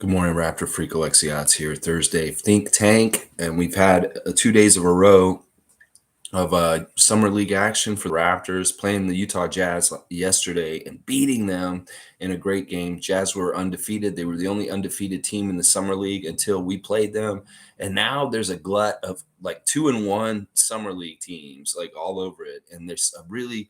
Good morning, Raptor Freak Alexiades here. Thursday Think Tank, and we've had 2 days of a row of summer league action for the Raptors, playing the Utah Jazz yesterday and beating them in a great game. Jazz were undefeated. They were the only undefeated team in the summer league until we played them. And now there's a glut of like 2-1 summer league teams like all over it. And there's a really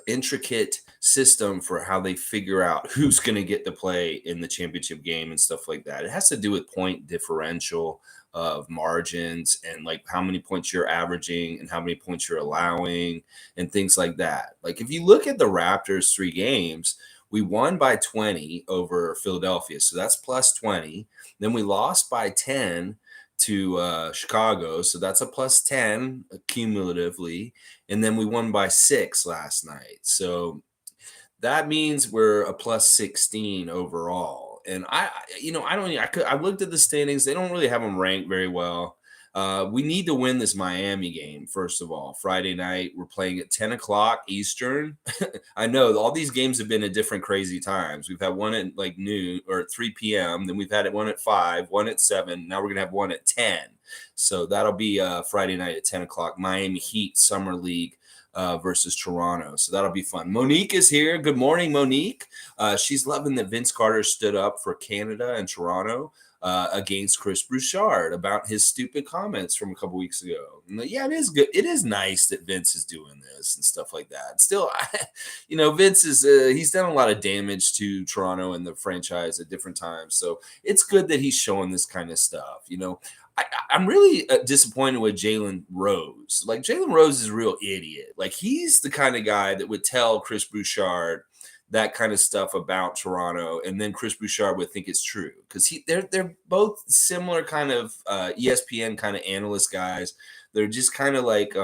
intricate system for how they figure out who's going to get to play in the championship game and stuff like that. It has to do with point differential of margins and like how many points you're averaging and how many points you're allowing and things like that. Like if you look at the Raptors 3 games, we won by 20 over Philadelphia, so that's plus 20. Then we lost by 10 to Chicago, so that's a plus 10 cumulatively. And then we won by 6 last night. So that means we're a plus 16 overall. And I looked at the standings. They don't really have them ranked very well. We need to win this Miami game, first of all. Friday night, we're playing at 10 o'clock Eastern. I know all these games have been at different crazy times. We've had one at like noon or 3 p.m. Then we've had one at 5, one at 7. Now we're going to have one at 10. So that'll be Friday night at 10 o'clock, Miami Heat Summer League versus Toronto. So that'll be fun. Monique is here. Good morning, Monique. She's loving that Vince Carter stood up for Canada and Toronto against Chris Bouchard about his stupid comments from a couple weeks ago. And yeah, it is good. It is nice that Vince is doing this and stuff like that. Still, Vince is he's done a lot of damage to Toronto and the franchise at different times. So it's good that he's showing this kind of stuff. I'm really disappointed with Jalen Rose. Like, Jalen Rose is a real idiot. Like, he's the kind of guy that would tell Chris Bouchard that kind of stuff about Toronto, and then Chris Bouchard would think it's true because they're both similar kind of ESPN kind of analyst guys. They're just kind of like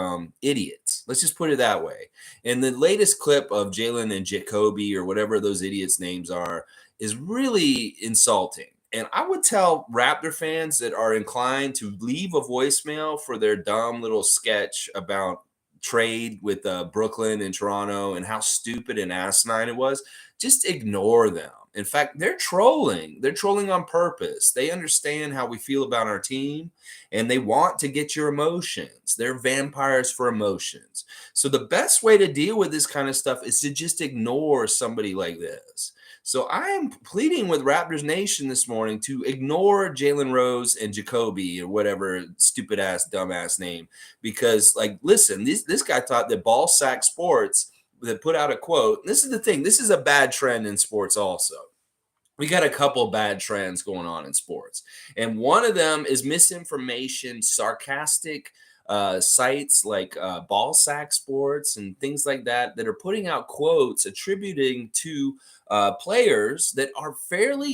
idiots. Let's just put it that way. And the latest clip of Jalen and Jacoby, or whatever those idiots' names are, is really insulting. And I would tell Raptor fans that are inclined to leave a voicemail for their dumb little sketch about trade with Brooklyn and Toronto and how stupid and asinine it was, just ignore them. In fact, they're trolling. They're trolling on purpose. They understand how we feel about our team and they want to get your emotions. They're vampires for emotions. So the best way to deal with this kind of stuff is to just ignore somebody like this. So I am pleading with Raptors Nation this morning to ignore Jalen Rose and Jacoby or whatever stupid ass, dumbass name. Because, like, listen, this guy thought that Ball Sack Sports that put out a quote. This is the thing. This is a bad trend in sports also. We got a couple bad trends going on in sports. And one of them is misinformation, sarcastic sites like Ball Sack Sports and things like that are putting out quotes attributing to players that are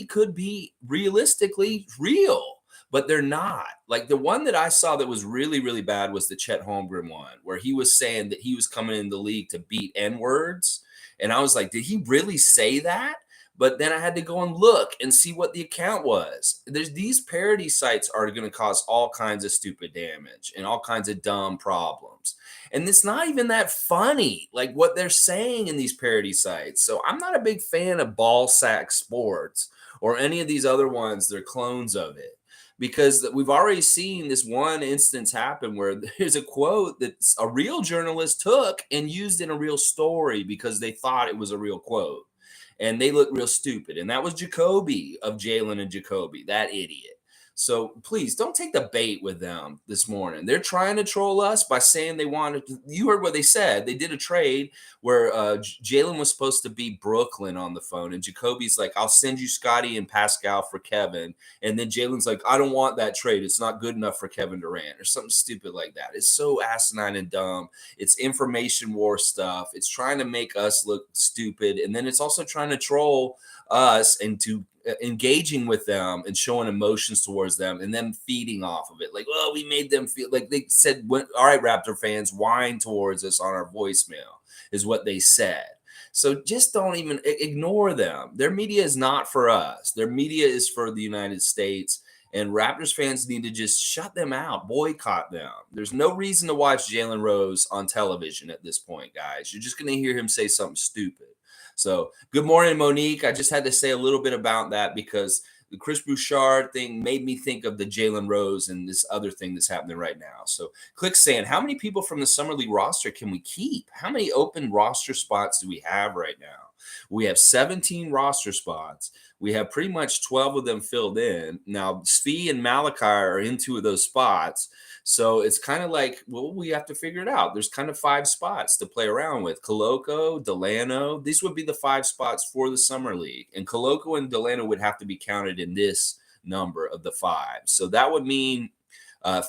could be realistically real, but they're not. Like the one that I saw that was really, really bad was the Chet Holmgren one, where he was saying that he was coming in the league to beat N words. And I was like, did he really say that? But then I had to go and look and see what the account was. These parody sites are going to cause all kinds of stupid damage and all kinds of dumb problems. And it's not even that funny, like what they're saying in these parody sites. So I'm not a big fan of Ball Sack Sports or any of these other ones. They're clones of it. Because we've already seen this one instance happen where there's a quote that a real journalist took and used in a real story because they thought it was a real quote. And they look real stupid. And that was Jacoby of Jalen and Jacoby, that idiot. So please don't take the bait with them this morning. They're trying to troll us by saying they wanted to. You heard what they said. They did a trade where Jalen was supposed to be Brooklyn on the phone. And Jacoby's like, I'll send you Scotty and Pascal for Kevin. And then Jalen's like, I don't want that trade. It's not good enough for Kevin Durant or something stupid like that. It's so asinine and dumb. It's information war stuff. It's trying to make us look stupid. And then it's also trying to troll us into engaging with them and showing emotions towards them and then feeding off of it. Like, oh, we made them feel like they said, all right, Raptor fans, whine towards us on our voicemail is what they said. So just don't even ignore them. Their media is not for us. Their media is for the United States. And Raptors fans need to just shut them out, boycott them. There's no reason to watch Jalen Rose on television at this point, guys. You're just going to hear him say something stupid. So good morning, Monique. I just had to say a little bit about that because the Chris Bouchard thing made me think of the Jalen Rose and this other thing that's happening right now. So Click saying, how many people from the Summer League roster can we keep? How many open roster spots do we have right now? We have 17 roster spots. We have pretty much 12 of them filled in. Now, Svi and Malachi are in 2 of those spots. So it's kind of like, well, we have to figure it out. There's kind of 5 spots to play around with. Koloko, Delano, these would be the 5 spots for the Summer League. And Koloko and Delano would have to be counted in this number of the 5. So that would mean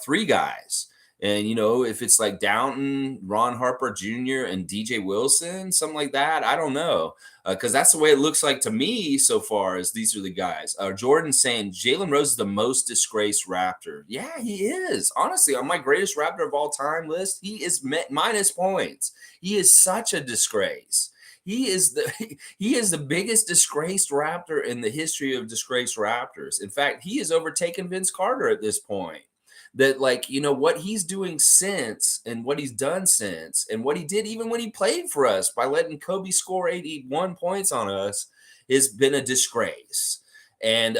3 guys. And, if it's like Downton, Ron Harper Jr., and DJ Wilson, something like that, I don't know. Because that's the way it looks like to me so far, as these are the guys. Jordan saying Jalen Rose is the most disgraced Raptor. Yeah, he is. Honestly, on my greatest Raptor of all time list, he is minus points. He is such a disgrace. He is the biggest disgraced Raptor in the history of disgraced Raptors. In fact, he has overtaken Vince Carter at this point. That, like, what he's doing since and what he's done since and what he did even when he played for us by letting Kobe score 81 points on us has been a disgrace. And,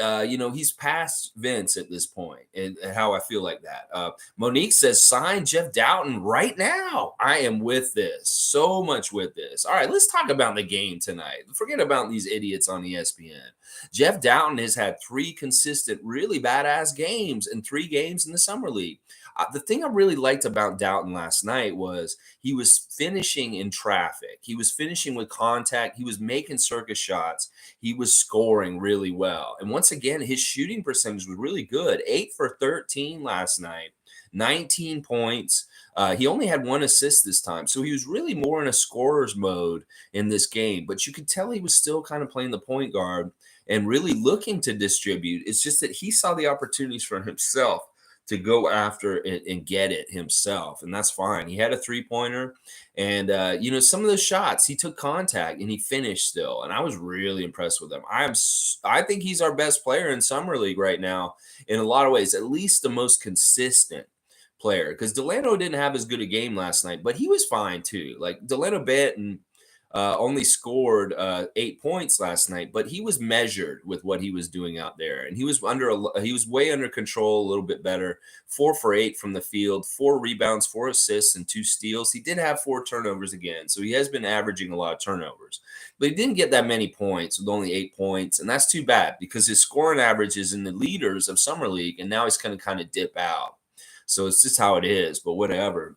he's past Vince at this point, and how I feel like that. Monique says, sign Jeff Doughton right now. I am with this, so much with this. All right, let's talk about the game tonight. Forget about these idiots on ESPN. Jeff Doughton has had 3 consistent, really badass games and 3 games in the Summer League. The thing I really liked about Doughton last night was he was finishing in traffic. He was finishing with contact. He was making circus shots. He was scoring really well. And once again, his shooting percentage was really good. 8 for 13 last night, 19 points. He only had 1 assist this time. So he was really more in a scorer's mode in this game. But you could tell he was still kind of playing the point guard and really looking to distribute. It's just that he saw the opportunities for himself to go after it and get it himself. And that's fine. He had a 3-pointer and, some of those shots, he took contact and he finished still. And I was really impressed with him. I think he's our best player in Summer League right now in a lot of ways, at least the most consistent player, because Delano didn't have as good a game last night, but he was fine too. Like Delano Benton only scored 8 points last night, but he was measured with what he was doing out there, and he was way under control, a little bit better. 4 for 8 from the field, 4 rebounds, 4 assists, and 2 steals. He did have 4 turnovers again, so he has been averaging a lot of turnovers, but he didn't get that many points with only 8 points, and that's too bad because his scoring average is in the leaders of Summer League, and now he's going to kind of dip out. So it's just how it is, but whatever.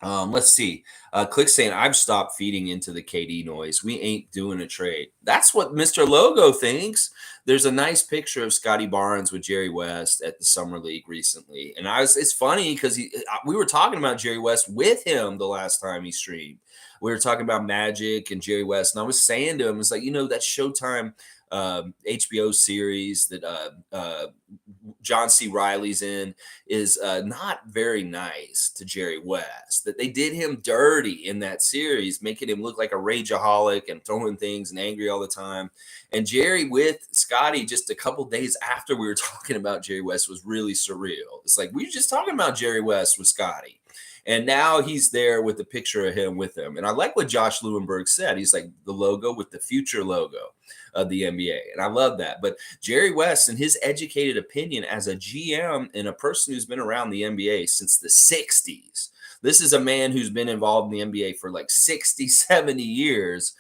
Let's see. Click saying, I've stopped feeding into the KD noise. We ain't doing a trade. That's what Mr. Logo thinks. There's a nice picture of Scotty Barnes with Jerry West at the Summer League recently. And it's funny because we were talking about Jerry West with him the last time he streamed. We were talking about Magic and Jerry West. And I was saying to him, it's like, that Showtime HBO series that John C. Reilly's in is not very nice to Jerry West. That they did him dirty in that series, making him look like a rageaholic and throwing things and angry all the time. And Jerry with Scotty just a couple days after we were talking about Jerry West was really surreal. It's like we were just talking about Jerry West with Scotty. And now he's there with the picture of him with him. And I like what Josh Lewenberg said. He's like the logo with the future logo of the NBA. And I love that. But Jerry West, in his educated opinion as a GM and a person who's been around the NBA since the 60s, this is a man who's been involved in the NBA for like 60, 70 years.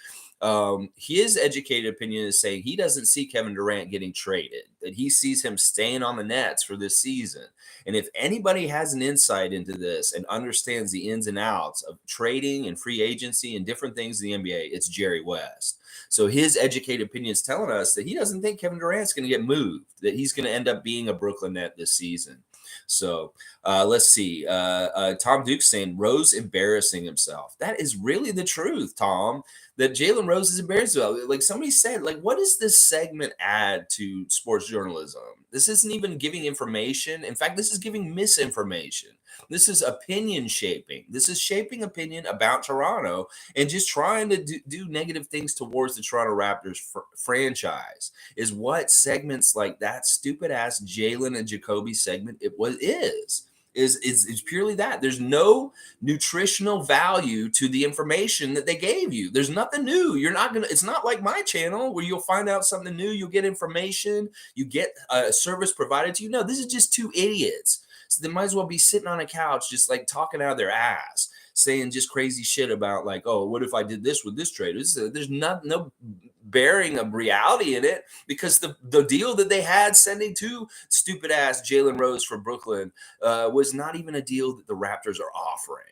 His educated opinion is saying he doesn't see Kevin Durant getting traded, that he sees him staying on the Nets for this season. And if anybody has an insight into this and understands the ins and outs of trading and free agency and different things in the NBA, it's Jerry West. So his educated opinion is telling us that he doesn't think Kevin Durant's going to get moved, that he's going to end up being a Brooklyn Net this season. So let's see. Tom Duke saying Rose embarrassing himself. That is really the truth, Tom, that Jalen Rose is embarrassing himself. Like somebody said, like, what does this segment add to sports journalism? This isn't even giving information. In fact, this is giving misinformation. This is opinion shaping. This is shaping opinion about Toronto and just trying to do negative things towards the Toronto Raptors franchise is what segments like that stupid ass Jalen and Jacoby segment is. Is purely that. There's no nutritional value to the information that they gave you. There's nothing new. You're not gonna. It's not like my channel where you'll find out something new. You'll get information. You get a service provided to you. No, this is just two idiots. So they might as well be sitting on a couch, just like talking out of their ass, saying just crazy shit about like, oh, what if I did this with this trade? There's no bearing of reality in it, because the deal that they had sending to stupid ass Jalen Rose for Brooklyn was not even a deal that the Raptors are offering.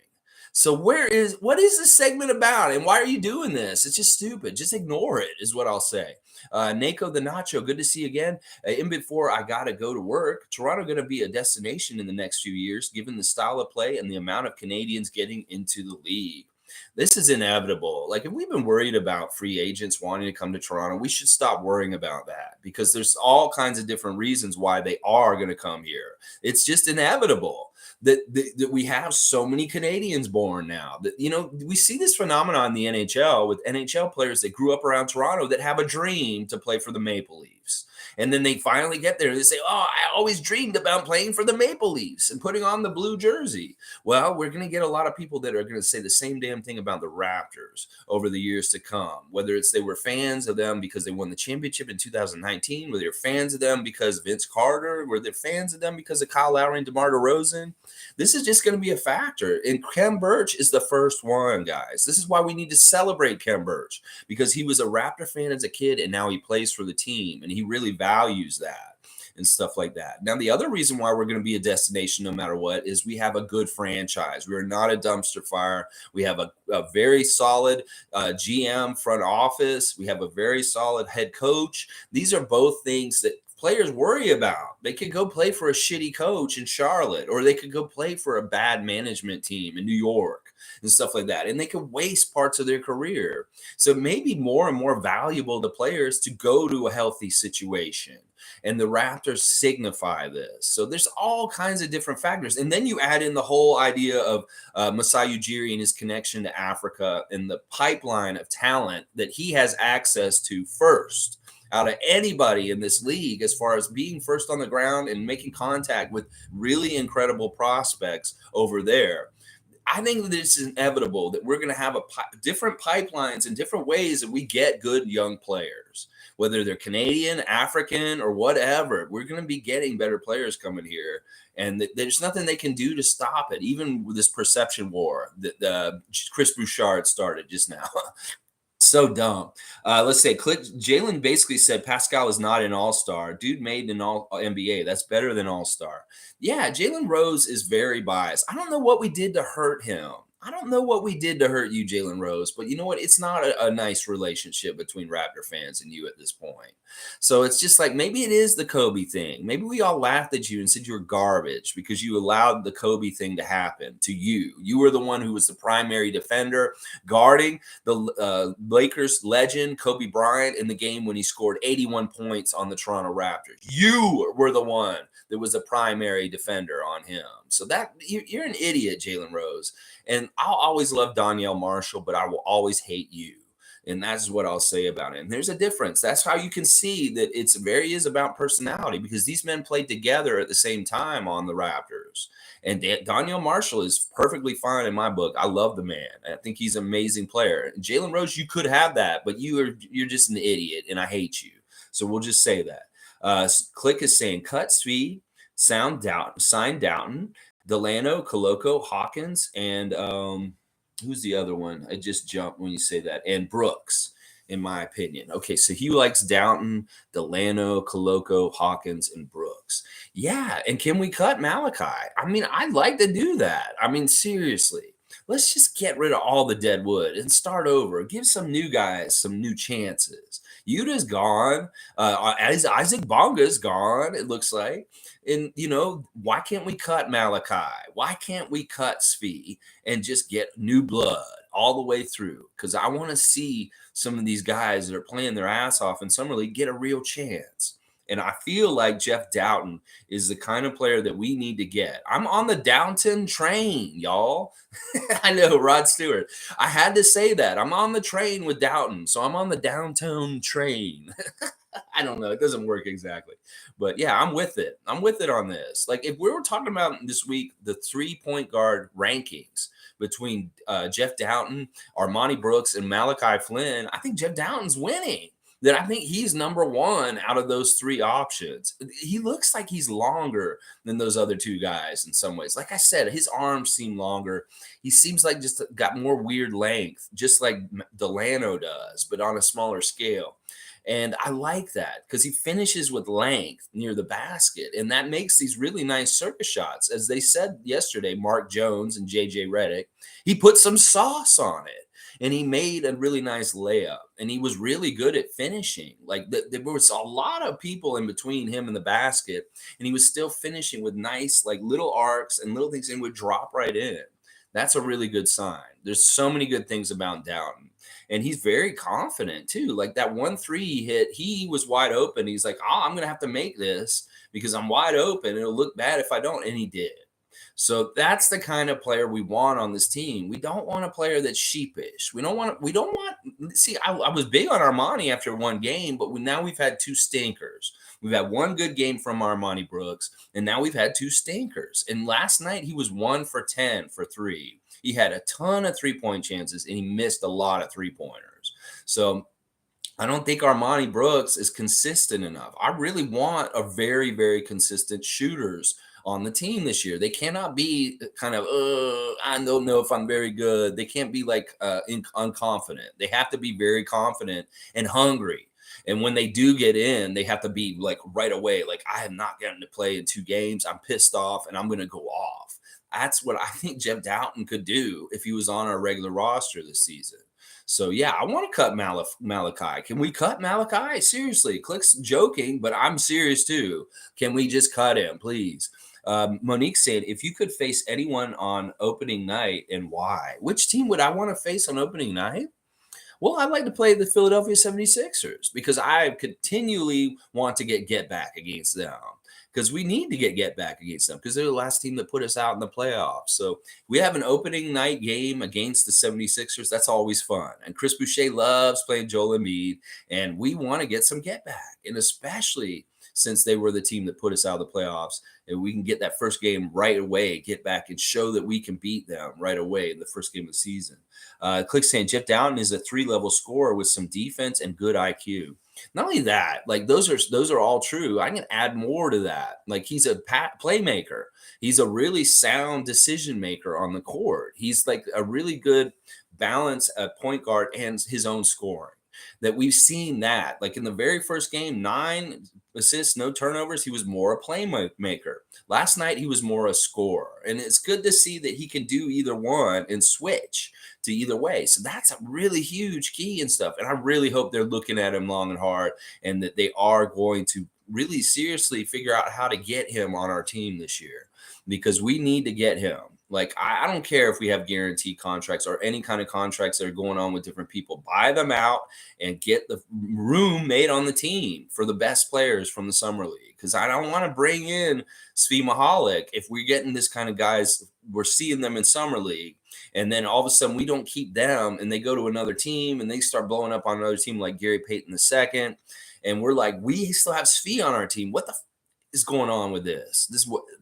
So what is this segment about, and why are you doing this? It's just stupid. Just ignore it, is what I'll say. Nako the Nacho, good to see you again. In before I gotta go to work, Toronto going to be a destination in the next few years, given the style of play and the amount of Canadians getting into the league. This is inevitable. Like, if we've been worried about free agents wanting to come to Toronto, we should stop worrying about that, because there's all kinds of different reasons why they are going to come here. It's just inevitable that we have so many Canadians born now. That, you know, we see this phenomenon in the NHL with NHL players that grew up around Toronto that have a dream to play for the Maple Leafs. And then they finally get there and they say, oh, I always dreamed about playing for the Maple Leafs and putting on the blue jersey. Well, we're going to get a lot of people that are going to say the same damn thing about the Raptors over the years to come, whether it's they were fans of them because they won the championship in 2019, whether they're fans of them because Vince Carter, whether they're fans of them because of Kyle Lowry and DeMar DeRozan. This is just going to be a factor. And Khem Birch is the first one, guys. This is why we need to celebrate Khem Birch, because he was a Raptor fan as a kid and now he plays for the team and he really values that and stuff like that. Now, the other reason why we're going to be a destination no matter what is we have a good franchise. We are not a dumpster fire. We have a very solid GM front office. We have a very solid head coach. These are both things that players worry about. They could go play for a shitty coach in Charlotte, or they could go play for a bad management team in New York and stuff like that. And they could waste parts of their career. So it may be more and more valuable to players to go to a healthy situation. And the Raptors signify this. So there's all kinds of different factors. And then you add in the whole idea of Masai Ujiri and his connection to Africa and the pipeline of talent that he has access to first out of anybody in this league, as far as being first on the ground and making contact with really incredible prospects over there. I think that it's inevitable that we're going to have different pipelines and different ways that we get good young players, whether they're Canadian, African, or whatever. We're going to be getting better players coming here, and there's nothing they can do to stop it, even with this perception war that Chris Bouchard started just now. So dumb. Let's say Jalen basically said Pascal is not an all-star. Dude made an all NBA. That's better than all-star. Yeah, Jalen Rose is very biased. I don't know what we did to hurt him. I don't know what we did to hurt you, Jalen Rose, but you know what? It's not a nice relationship between Raptor fans and you at this point. So it's just like, maybe it is the Kobe thing. Maybe we all laughed at you and said you were garbage because you allowed the Kobe thing to happen to you. You were the one who was the primary defender guarding the Lakers legend Kobe Bryant in the game when he scored 81 points on the Toronto Raptors. You were the one that was the primary defender on him. So that you're an idiot, Jalen Rose. And I'll always love Danielle Marshall, but I will always hate you. And that's what I'll say about it. And there's a difference. That's how you can see that it's is about personality, because these men played together at the same time on the Raptors. And Danielle Marshall is perfectly fine in my book. I love the man. I think he's an amazing player. Jalen Rose, you could have that, but you're just an idiot, and I hate you. So we'll just say that. Click is saying cut Svi, sign Doughton, Delano, Koloko, Hawkins, and who's the other one? I just jumped when you say that. And Brooks, in my opinion. Okay, so he likes Doughton, Delano, Koloko, Hawkins, and Brooks. Yeah, and can we cut Malachi? I mean, I'd like to do that. I mean, seriously. Let's just get rid of all the dead wood and start over. Give some new guys some new chances. Yuta's gone. Isaac Bonga's gone, it looks like. And, you know, why can't we cut Malachi? Why can't we cut Svi and just get new blood all the way through? Because I want to see some of these guys that are playing their ass off in Summer League get a real chance. And I feel like Jeff Doughton is the kind of player that we need to get. I'm on the Downton train, y'all. I know, Rod Stewart. I had to say that. I'm on the train with Doughton. So I'm on the downtown train. I don't know. It doesn't work exactly. But yeah, I'm with it. I'm with it on this. Like, if we were talking about this week, the 3 point guard rankings between Jeff Doughton, Armani Brooks, and Malachi Flynn, I think Jeff Doughton's winning. That I think he's number one out of those three options. He looks like he's longer than those other two guys in some ways. Like I said, his arms seem longer. He seems like just got more weird length, just like Delano does, but on a smaller scale. And I like that because he finishes with length near the basket. And that makes these really nice circus shots. As they said yesterday, Mark Jones and JJ Redick, he put some sauce on it and he made a really nice layup. And he was really good at finishing. Like there was a lot of people in between him and the basket. And he was still finishing with nice, like little arcs and little things and would drop right in. That's a really good sign. There's so many good things about Doughton. And he's very confident too. Like that 1 3 he hit, he was wide open. He's like, oh, I'm going to have to make this because I'm wide open. It'll look bad if I don't. And he did. So that's the kind of player we want on this team. We don't want a player that's sheepish. See, I was big on Armani after one game, but now we've had two stinkers. We've had one good game from Armani Brooks, and now we've had two stinkers. And last night he was 1 for 10 for three. He had a ton of 3 point chances and he missed a lot of 3 pointers. So I don't think Armani Brooks is consistent enough. I really want a very, very consistent shooters on the team this year. They cannot be kind of, I don't know if I'm very good. They can't be like unconfident. They have to be very confident and hungry. And when they do get in, they have to be like right away, like, I have not gotten to play in 2 games. I'm pissed off and I'm going to go off. That's what I think Jeff Doughton could do if he was on our regular roster this season. So yeah, I want to cut Malachi. Can we cut Malachi? Seriously, Click's joking, but I'm serious too. Can we just cut him, please? Monique said, if you could face anyone on opening night and why, which team would I want to face on opening night? Well, I'd like to play the Philadelphia 76ers because I continually want to get back against them because we need to get back against them because they're the last team that put us out in the playoffs. So we have an opening night game against the 76ers. That's always fun. And Chris Boucher loves playing Joel Embiid, and we want to get some get back. And especially since they were the team that put us out of the playoffs, and we can get that first game right away, get back and show that we can beat them right away in the first game of the season. Click saying Jeff Doughton is a 3-level scorer with some defense and good IQ. Not only that, like those are all true. I can add more to that. Like he's a playmaker. He's a really sound decision maker on the court. He's like a really good balance at point guard and his own scoring. That we've seen that, like in the very first game, 9 assists, no turnovers. He was more a playmaker. Last night, he was more a scorer. And it's good to see that he can do either one and switch to either way. So that's a really huge key and stuff. And I really hope they're looking at him long and hard and that they are going to really seriously figure out how to get him on our team this year because we need to get him. Like, I don't care if we have guaranteed contracts or any kind of contracts that are going on with different people. Buy them out and get the room made on the team for the best players from the summer league. Because I don't want to bring in Svi Mihalik if we're getting this kind of guys. We're seeing them in summer league. And then all of a sudden we don't keep them and they go to another team and they start blowing up on another team like Gary Payton II. And we're like, we still have Svi on our team. What the is going on with this?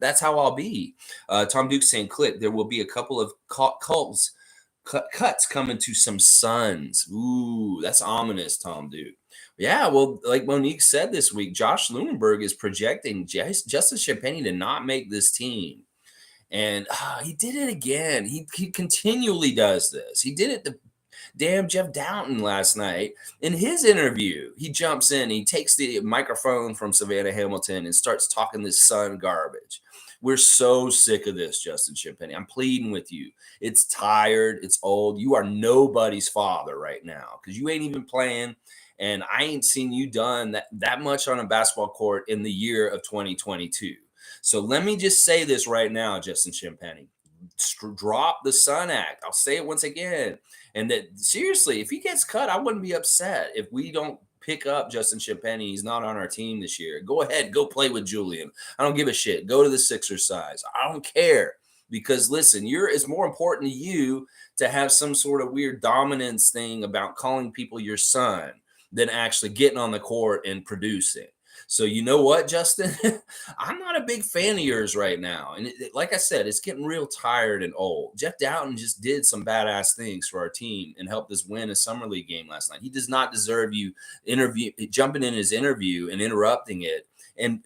That's how I'll be. Tom Duke saying, Click, there will be a couple of cuts coming to some Suns. Ooh, that's ominous, Tom Duke. Yeah, well, like Monique said this week, Josh Lunenberg is projecting Justin Champagnie to not make this team. And he did it again. He continually does this. He did it to damn Jeff Doughton last night. In his interview, he jumps in, he takes the microphone from Savannah Hamilton and starts talking this Sun garbage. We're so sick of this, Justin Champagnie. I'm pleading with you. It's tired. It's old. You are nobody's father right now because you ain't even playing. And I ain't seen you done that much on a basketball court in the year of 2022. So let me just say this right now, Justin Champagnie. Drop the Sun Act. I'll say it once again. And that seriously, if he gets cut, I wouldn't be upset if we don't pick up Justin Champagnie. He's not on our team this year. Go ahead, go play with Julian. I don't give a shit. Go to the Sixers size. I don't care. Because listen, it's more important to you to have some sort of weird dominance thing about calling people your son than actually getting on the court and producing. So you know what, Justin? I'm not a big fan of yours right now. And like I said, it's getting real tired and old. Jeff Dowtin just did some badass things for our team and helped us win a summer league game last night. He does not deserve you jumping in his interview and interrupting it and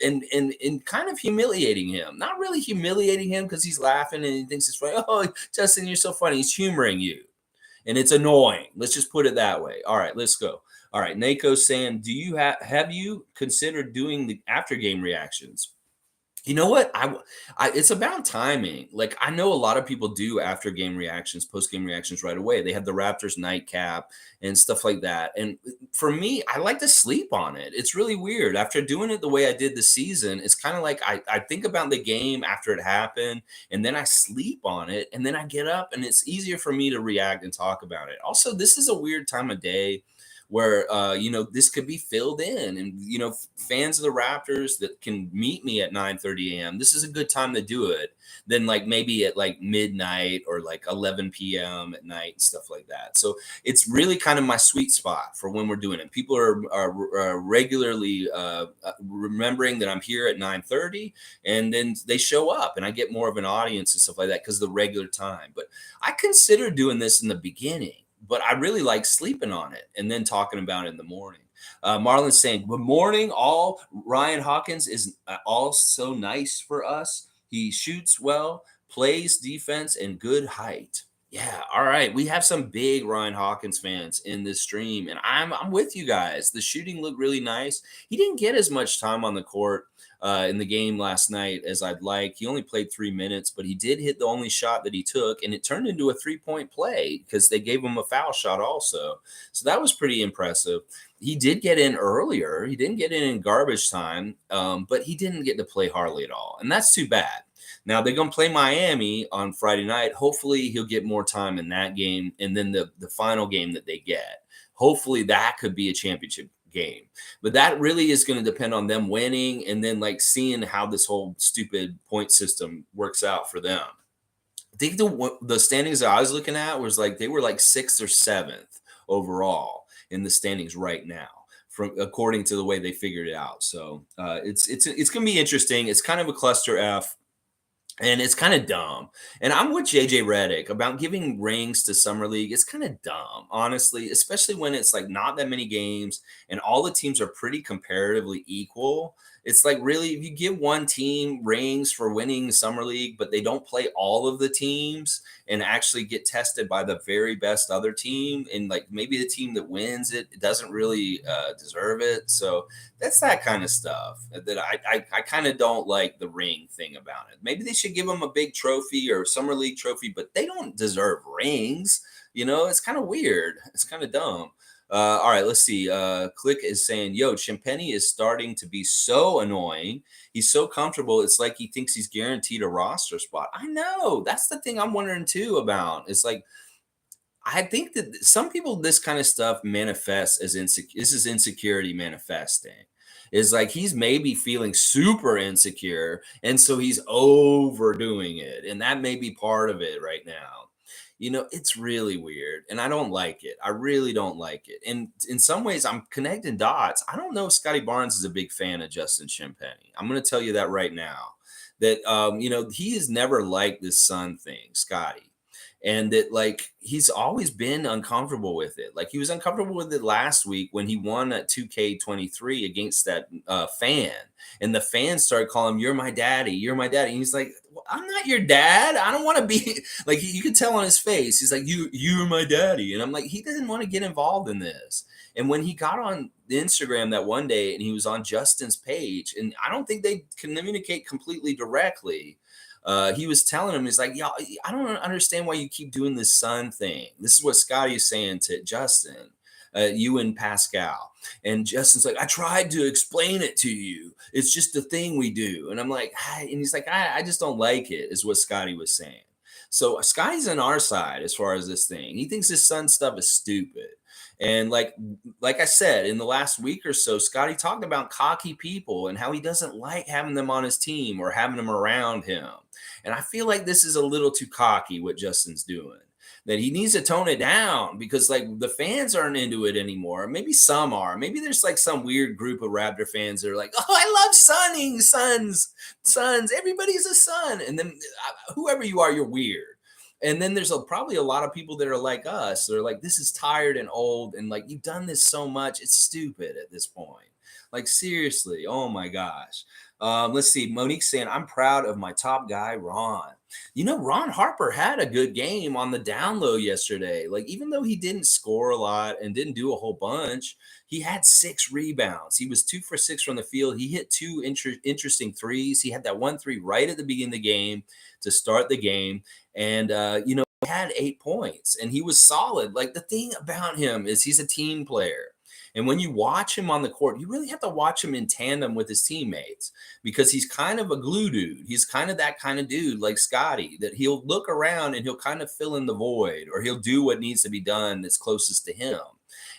kind of humiliating him. Not really humiliating him because he's laughing and he thinks it's funny. Oh, Justin, you're so funny. He's humoring you. And it's annoying. Let's just put it that way. All right, let's go. All right, Nako's saying, do you have you considered doing the after game reactions? You know what? It's about timing. Like I know a lot of people do after game reactions, post game reactions right away. They have the Raptors nightcap and stuff like that. And for me, I like to sleep on it. It's really weird. After doing it the way I did this season, it's kind of like I think about the game after it happened, and then I sleep on it, and then I get up, and it's easier for me to react and talk about it. Also, this is a weird time of day where this could be filled in, and fans of the Raptors that can meet me at 9:30 a.m. This is a good time to do it than like maybe at like midnight or like 11 p.m. at night and stuff like that. So it's really kind of my sweet spot for when we're doing it. People are regularly remembering that I'm here at 9:30, and then they show up, and I get more of an audience and stuff like that because of the regular time. But I considered doing this in the beginning, but I really like sleeping on it and then talking about it in the morning. Marlon's saying, good morning, all. Ryan Hawkins is all so nice for us. He shoots well, plays defense, and good height. Yeah, all right. We have some big Ryan Hawkins fans in this stream, and I'm with you guys. The shooting looked really nice. He didn't get as much time on the court in the game last night as I'd like. He only played 3 minutes, but he did hit the only shot that he took, and it turned into a 3-point play because they gave him a foul shot also. So that was pretty impressive. He did get in earlier. He didn't get in garbage time, but he didn't get to play hardly at all, and that's too bad. Now they're going to play Miami on Friday night. Hopefully he'll get more time in that game, and then the final game that they get. Hopefully that could be a championship game. But that really is going to depend on them winning and then like seeing how this whole stupid point system works out for them. I think the standings that I was looking at was like they were like 6th or 7th overall in the standings right now, from according to the way they figured it out. So it's going to be interesting. It's kind of a cluster F. And it's kind of dumb. And I'm with JJ Redick about giving rings to Summer League. It's kind of dumb, honestly, especially when it's like not that many games and all the teams are pretty comparatively equal. It's like, really, if you give one team rings for winning Summer League, but they don't play all of the teams and actually get tested by the very best other team, and like maybe the team that wins it doesn't really deserve it. So that's that kind of stuff that I kind of don't like the ring thing about it. Maybe they should give them a big trophy or Summer League trophy, but they don't deserve rings. It's kind of weird. It's kind of dumb. All right, let's see. Click is saying, yo, Champagnie is starting to be so annoying. He's so comfortable. It's like he thinks he's guaranteed a roster spot. I know. That's the thing I'm wondering too about. It's like, I think that some people, this kind of stuff manifests as insecure. This is insecurity manifesting. Is like he's maybe feeling super insecure, and so he's overdoing it, and that may be part of it right now. It's really weird, and I don't like it. I really don't like it. And in some ways, I'm connecting dots. I don't know if Scotty Barnes is a big fan of Justin Champagnie. I'm going to tell you that right now. That he has never liked this son thing, Scotty. And that like he's always been uncomfortable with it. Like he was uncomfortable with it last week when he won at 2K23 against that fan, and the fans started calling him, "You're my daddy, you're my daddy." And he's like, well, "I'm not your dad. I don't want to be." Like you could tell on his face, he's like, "You're my daddy," and I'm like, he doesn't want to get involved in this. And when he got on the Instagram that one day, and he was on Justin's page, and I don't think they communicate completely directly. He was telling him, he's like, y'all, I don't understand why you keep doing this son thing. This is what Scotty is saying to Justin, you and Pascal. And Justin's like, I tried to explain it to you. It's just the thing we do. And I'm like, and he's like, I just don't like it, is what Scotty was saying. So Scotty's on our side as far as this thing. He thinks his son stuff is stupid. And like I said, in the last week or so, Scotty talked about cocky people and how he doesn't like having them on his team or having them around him. And I feel like this is a little too cocky what Justin's doing. That he needs to tone it down because like the fans aren't into it anymore. Maybe some are. Maybe there's like some weird group of Raptor fans that are like, "Oh, I love sunning Suns. Everybody's a Sun." And then whoever you are, you're weird. And then there's probably a lot of people that are like us. They're like, this is tired and old. And like, you've done this so much. It's stupid at this point. Like, seriously. Oh my gosh. Let's see. Monique saying, I'm proud of my top guy, Ron. You know, Ron Harper had a good game on the down low yesterday. Like, even though he didn't score a lot and didn't do a whole bunch, he had 6 rebounds. He was 2 for 6 from the field. He hit 2 interesting threes. He had that 1 3 right at the beginning of the game to start the game. And, you know, he had 8 points and he was solid. Like, the thing about him is he's a team player. And when you watch him on the court, you really have to watch him in tandem with his teammates because he's kind of a glue dude. He's kind of that kind of dude like Scotty that he'll look around and he'll kind of fill in the void or he'll do what needs to be done that's closest to him.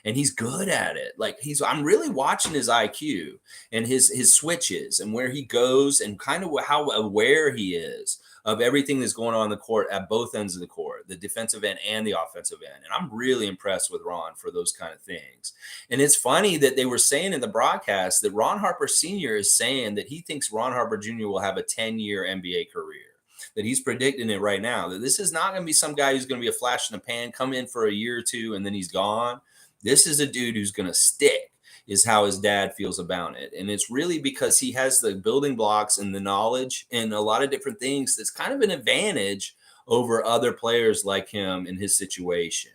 And he's good at it. Like I'm really watching his IQ and his switches and where he goes and kind of how aware he is of everything that's going on in the court at both ends of the court, the defensive end and the offensive end. And I'm really impressed with Ron for those kind of things. And it's funny that they were saying in the broadcast that Ron Harper Sr. is saying that he thinks Ron Harper Jr. will have a 10-year NBA career. That he's predicting it right now, that this is not going to be some guy who's going to be a flash in the pan, come in for a year or two, and then he's gone. This is a dude who's going to stick, is how his dad feels about it. And it's really because he has the building blocks and the knowledge and a lot of different things that's kind of an advantage over other players like him in his situation.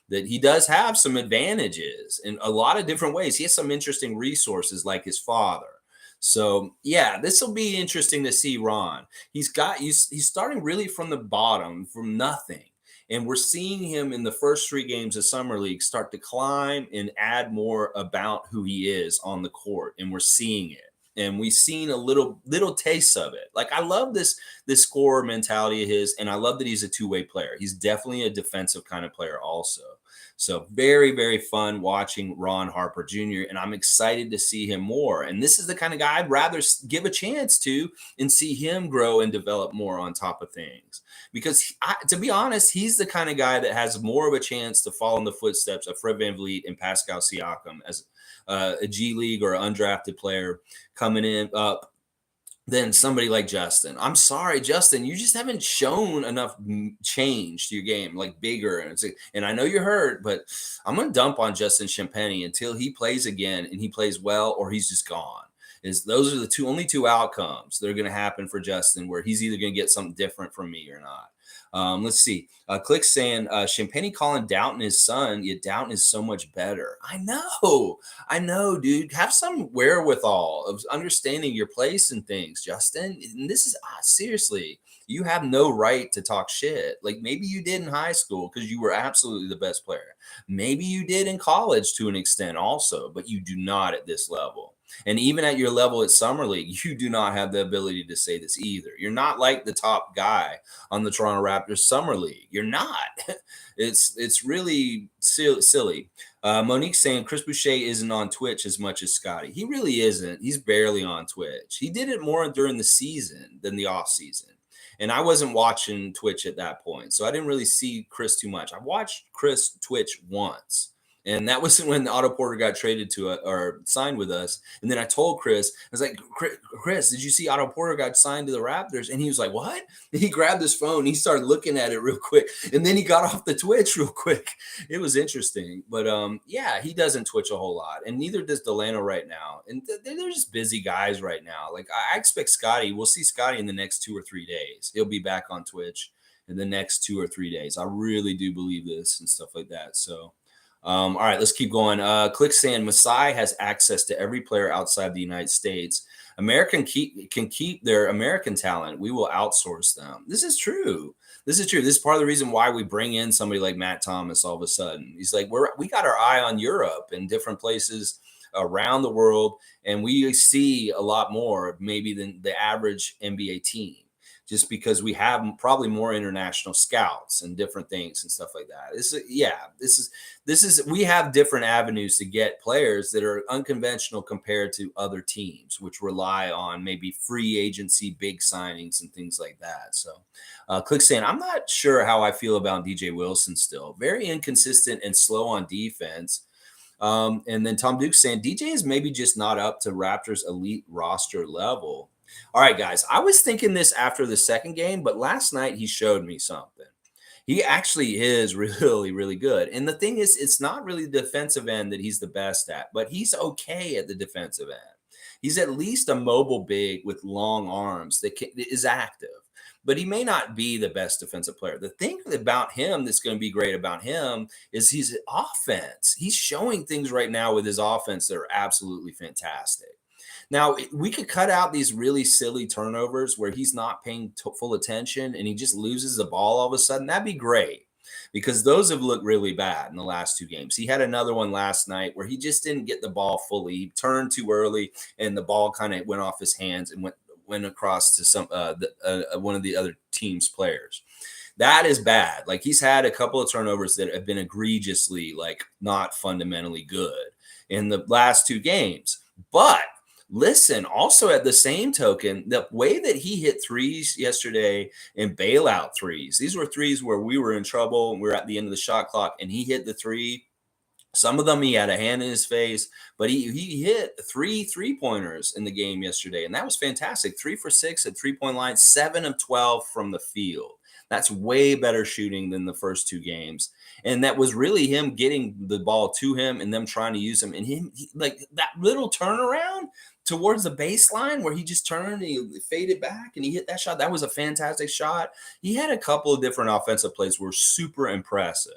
That he does have some advantages in a lot of different ways. He has some interesting resources like his father. So yeah, this will be interesting to see Ron. He's starting really from the bottom, from nothing. And we're seeing him in the first 3 games of Summer League start to climb and add more about who he is on the court. And we're seeing it. And we've seen a little taste of it. Like I love this scorer mentality of his, and I love that he's a two-way player. He's definitely a defensive kind of player also. So very, very fun watching Ron Harper Jr. And I'm excited to see him more. And this is the kind of guy I'd rather give a chance to and see him grow and develop more on top of things. Because to be honest, he's the kind of guy that has more of a chance to follow in the footsteps of Fred VanVleet and Pascal Siakam as a G League or undrafted player coming in up than somebody like Justin. I'm sorry, Justin, you just haven't shown enough change to your game, like bigger. And I know you're hurt, but I'm going to dump on Justin Champagnie until he plays again and he plays well or he's just gone. Those are the only two outcomes that are going to happen for Justin, where he's either going to get something different from me or not. Let's see. Click saying Champagnie calling Doughton his son, yet Doughton is so much better. I know, dude. Have some wherewithal of understanding your place and things, Justin. And this is seriously, you have no right to talk shit. Like maybe you did in high school because you were absolutely the best player. Maybe you did in college to an extent also, but you do not at this level. And even at your level at Summer League, you do not have the ability to say this either. You're not like the top guy on the Toronto Raptors Summer League. You're not. It's really silly. Monique saying Chris Boucher isn't on Twitch as much as Scotty. He really isn't. He's barely on Twitch. He did it more during the season than the off season. And I wasn't watching Twitch at that point, so I didn't really see Chris too much. I watched Chris Twitch once. And that was when Otto Porter got traded to or signed with us. And then I told Chris, I was like, Chris, did you see Otto Porter got signed to the Raptors? And he was like, what? And he grabbed his phone. He started looking at it real quick. And then he got off the Twitch real quick. It was interesting. But yeah, he doesn't Twitch a whole lot. And neither does Delano right now. And they're just busy guys right now. Like I expect Scotty, we'll see Scotty in the next 2 or 3 days. He'll be back on Twitch in the next 2 or 3 days. I really do believe this and stuff like that. So. All right, let's keep going. Click saying Masai has access to every player outside the United States. American can keep their American talent. We will outsource them. This is true. This is part of the reason why we bring in somebody like Matt Thomas all of a sudden. He's like, we got our eye on Europe and different places around the world, and we see a lot more maybe than the average NBA team. just because we have probably more international scouts and different things and stuff like that. This is we have different avenues to get players that are unconventional compared to other teams, which rely on maybe free agency, big signings, and things like that. So, Click saying, I'm not sure how I feel about DJ Wilson still. Very inconsistent and slow on defense. And then Tom Duke saying DJ is maybe just not up to Raptors elite roster level. All right, guys, I was thinking this after the second game, but last night he showed me something. He actually is really, really good. And the thing is, it's not really the defensive end that he's the best at, but he's okay at the defensive end. He's at least a mobile big with long arms that is active, but he may not be the best defensive player. The thing about him that's going to be great about him is his offense. He's showing things right now with his offense that are absolutely fantastic. Now, we could cut out these really silly turnovers where he's not paying full attention and he just loses the ball all of a sudden. That'd be great because those have looked really bad in the last two games. He had another one last night where he just didn't get the ball fully. He turned too early and the ball kind of went off his hands and went across to one of the other team's players. That is bad. Like he's had a couple of turnovers that have been egregiously not fundamentally good in the last two games. But listen, also at the same token, the way that he hit threes yesterday and bailout threes, these were threes where we were in trouble and we were at the end of the shot clock and he hit the three. Some of them he had a hand in his face, but he hit 3 3-pointers in the game yesterday, and that was fantastic. 3 for 6 at 3-point line, 7 of 12 from the field. That's way better shooting than the first two games, and that was really him getting the ball to him and them trying to use him. And like that little turnaround towards the baseline where he just turned and he faded back and he hit that shot. That was a fantastic shot. He had a couple of different offensive plays were super impressive.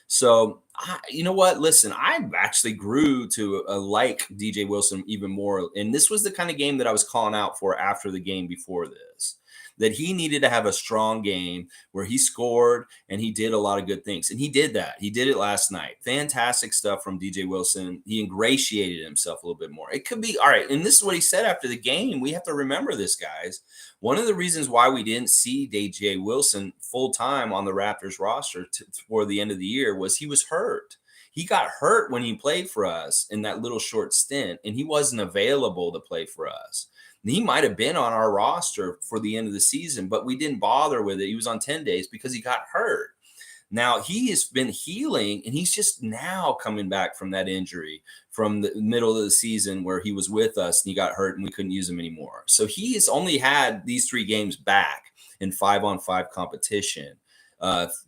So, you know what? Listen, I actually grew to like DJ Wilson even more. And this was the kind of game that I was calling out for after the game before this, that he needed to have a strong game where he scored and he did a lot of good things. And he did that. He did it last night. Fantastic stuff from DJ Wilson. He ingratiated himself a little bit more. It could be all right. And this is what he said after the game. We have to remember this, guys. One of the reasons why we didn't see DJ Wilson full time on the Raptors roster for the end of the year was he was hurt. He got hurt when he played for us in that little short stint, and he wasn't available to play for us. He might have been on our roster for the end of the season, but we didn't bother with it. He was on 10 days because he got hurt. Now he has been healing and he's just now coming back from that injury from the middle of the season where he was with us and he got hurt and we couldn't use him anymore. So he has only had these 3 games back in 5-on-5 competition,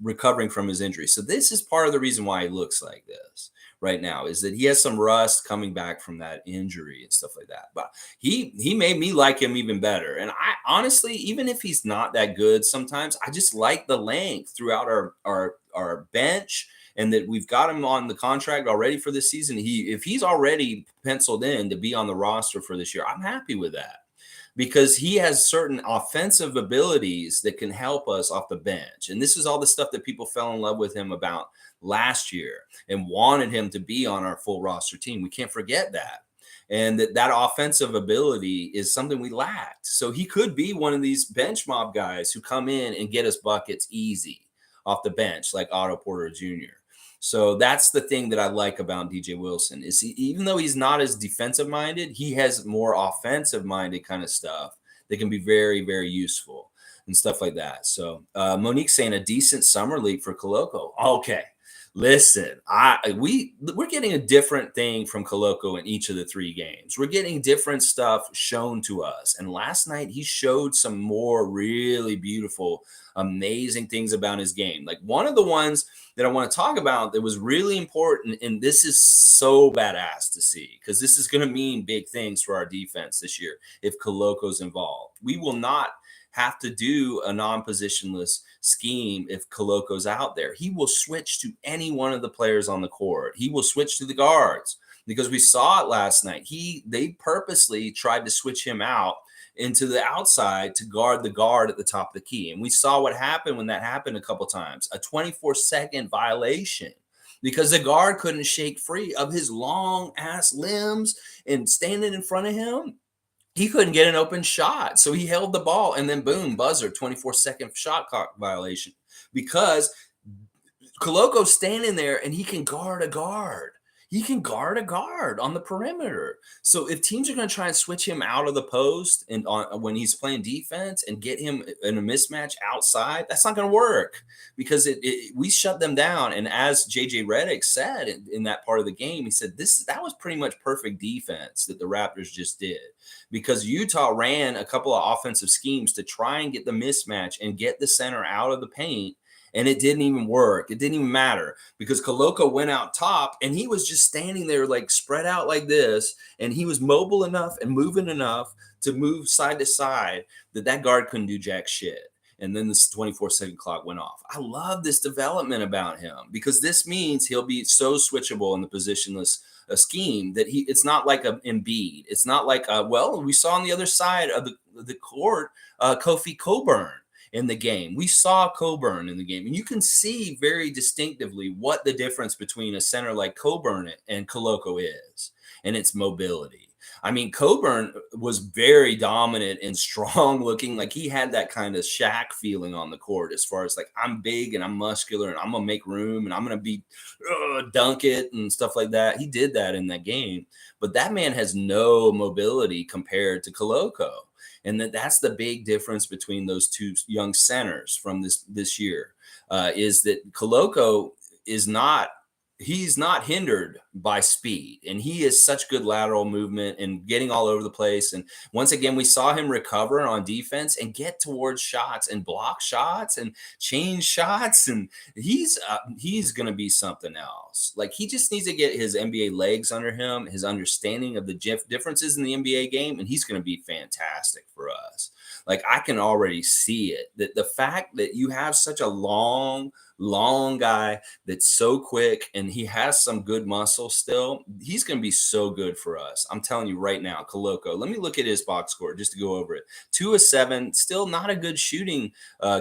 recovering from his injury. So this is part of the reason why he looks like this right now, is that he has some rust coming back from that injury and stuff like that. But he made me like him even better. And I honestly, even if he's not that good, sometimes I just like the length throughout our bench, and that we've got him on the contract already for this season. If he's already penciled in to be on the roster for this year, I'm happy with that, because he has certain offensive abilities that can help us off the bench. And this is all the stuff that people fell in love with him about last year and wanted him to be on our full roster team. We can't forget that. And that offensive ability is something we lacked. So he could be one of these bench mob guys who come in and get us buckets easy off the bench, like Otto Porter Jr. So that's the thing that I like about DJ Wilson, is even though he's not as defensive minded, he has more offensive minded kind of stuff that can be very, very useful and stuff like that. So Monique saying a decent summer league for Koloko. Okay. Listen, we're getting a different thing from Koloko in each of the 3 games. We're getting different stuff shown to us. And last night he showed some more really beautiful, amazing things about his game. Like one of the ones that I want to talk about that was really important, and this is so badass to see, because this is going to mean big things for our defense this year if Koloko's involved. We will not have to do a non-positionless scheme if Koloko's out there. He will switch to any one of the players on the court. He will switch to the guards, because we saw it last night. They purposely tried to switch him out into the outside to guard the guard at the top of the key. And we saw what happened when that happened a couple times. A 24-second violation, because the guard couldn't shake free of his long ass limbs and standing in front of him. he couldn't get an open shot. So he held the ball and then boom, buzzer, 24-second shot clock violation because Coloco's standing there and he can guard a guard. He can guard a guard on the perimeter. So if teams are going to try and switch him out of the post and when he's playing defense and get him in a mismatch outside, that's not going to work because we shut them down. And as JJ Redick said in that part of the game, he said that was pretty much perfect defense that the Raptors just did because Utah ran a couple of offensive schemes to try and get the mismatch and get the center out of the paint. And it didn't even work. It didn't even matter because Koloko went out top and he was just standing there like spread out like this. And he was mobile enough and moving enough to move side to side that guard couldn't do jack shit. And then this 24-second clock went off. I love this development about him because this means he'll be so switchable in the positionless scheme that it's not like an Embiid. It's not like, we saw on the other side of the court, Kofi Cockburn in the game. We saw Cockburn in the game, and you can see very distinctively what the difference between a center like Cockburn and Koloko is, and it's mobility. I mean, Cockburn was very dominant and strong looking, like he had that kind of Shaq feeling on the court as far as like, I'm big and I'm muscular and I'm going to make room and I'm going to be dunk it and stuff like that. He did that in that game, but that man has no mobility compared to Koloko. And that's the big difference between those two young centers from this year, is that Koloko he's not hindered by speed, and he is such good lateral movement and getting all over the place. And once again, we saw him recover on defense and get towards shots and block shots and change shots. And he's going to be something else. Like he just needs to get his NBA legs under him, his understanding of the differences in the NBA game, and he's going to be fantastic for us. Like I can already see it, that the fact that you have such a long guy that's so quick and he has some good muscle still, he's going to be so good for us. I'm telling you right now, Koloko, let me look at his box score just to go over it. 2 of 7, still not a good shooting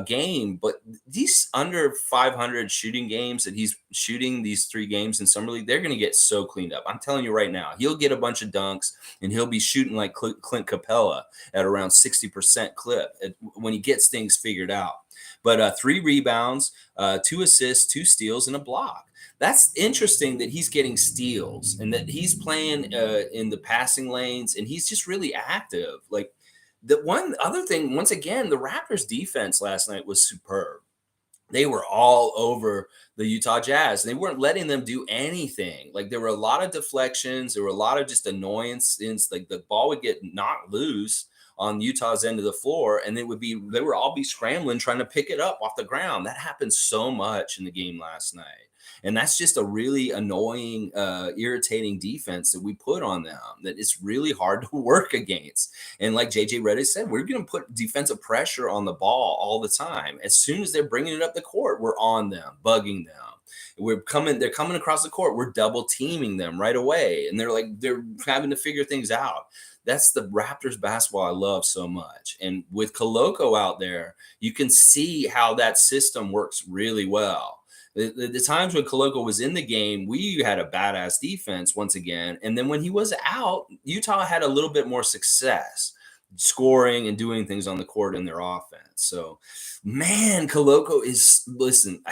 game, but these under 500 shooting games that he's shooting these 3 games in Summer League, they're going to get so cleaned up. I'm telling you right now, he'll get a bunch of dunks and he'll be shooting like Clint Capella at around 60% clip when he gets things figured out. But 3 rebounds, 2 assists, 2 steals, and a block. That's interesting that he's getting steals and that he's playing in the passing lanes and he's just really active. Like the one other thing, once again, the Raptors defense last night was superb. They were all over the Utah Jazz. They weren't letting them do anything. Like there were a lot of deflections. There were a lot of just annoyance. Like the ball would get knocked loose on Utah's end of the floor, and they would all be scrambling trying to pick it up off the ground. That happened so much in the game last night. And that's just a really annoying, irritating defense that we put on them that it's really hard to work against. And like JJ Redick said, we're going to put defensive pressure on the ball all the time. As soon as they're bringing it up the court, we're on them, bugging them. They're coming across the court. We're double teaming them right away. And they're having to figure things out. That's the Raptors basketball I love so much. And with Koloko out there, you can see how that system works really well. The times when Koloko was in the game, we had a badass defense once again. And then when he was out, Utah had a little bit more success scoring and doing things on the court in their offense. So, man, Koloko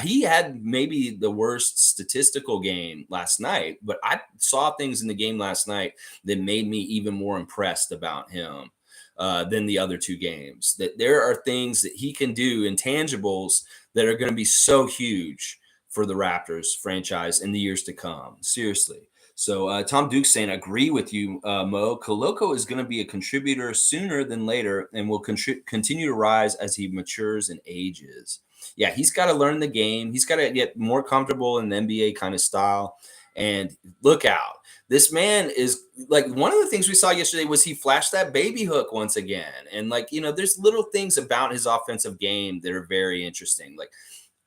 he had maybe the worst statistical game last night, but I saw things in the game last night that made me even more impressed about him than the other 2 games. That there are things that he can do, intangibles that are going to be so huge for the Raptors franchise in the years to come. Seriously. So Tom Duke's saying, I agree with you, Mo. Koloko is going to be a contributor sooner than later and will continue to rise as he matures and ages. Yeah, he's got to learn the game. He's got to get more comfortable in the NBA kind of style. And look out. This man is like, one of the things we saw yesterday was he flashed that baby hook once again. And there's little things about his offensive game that are very interesting. Like,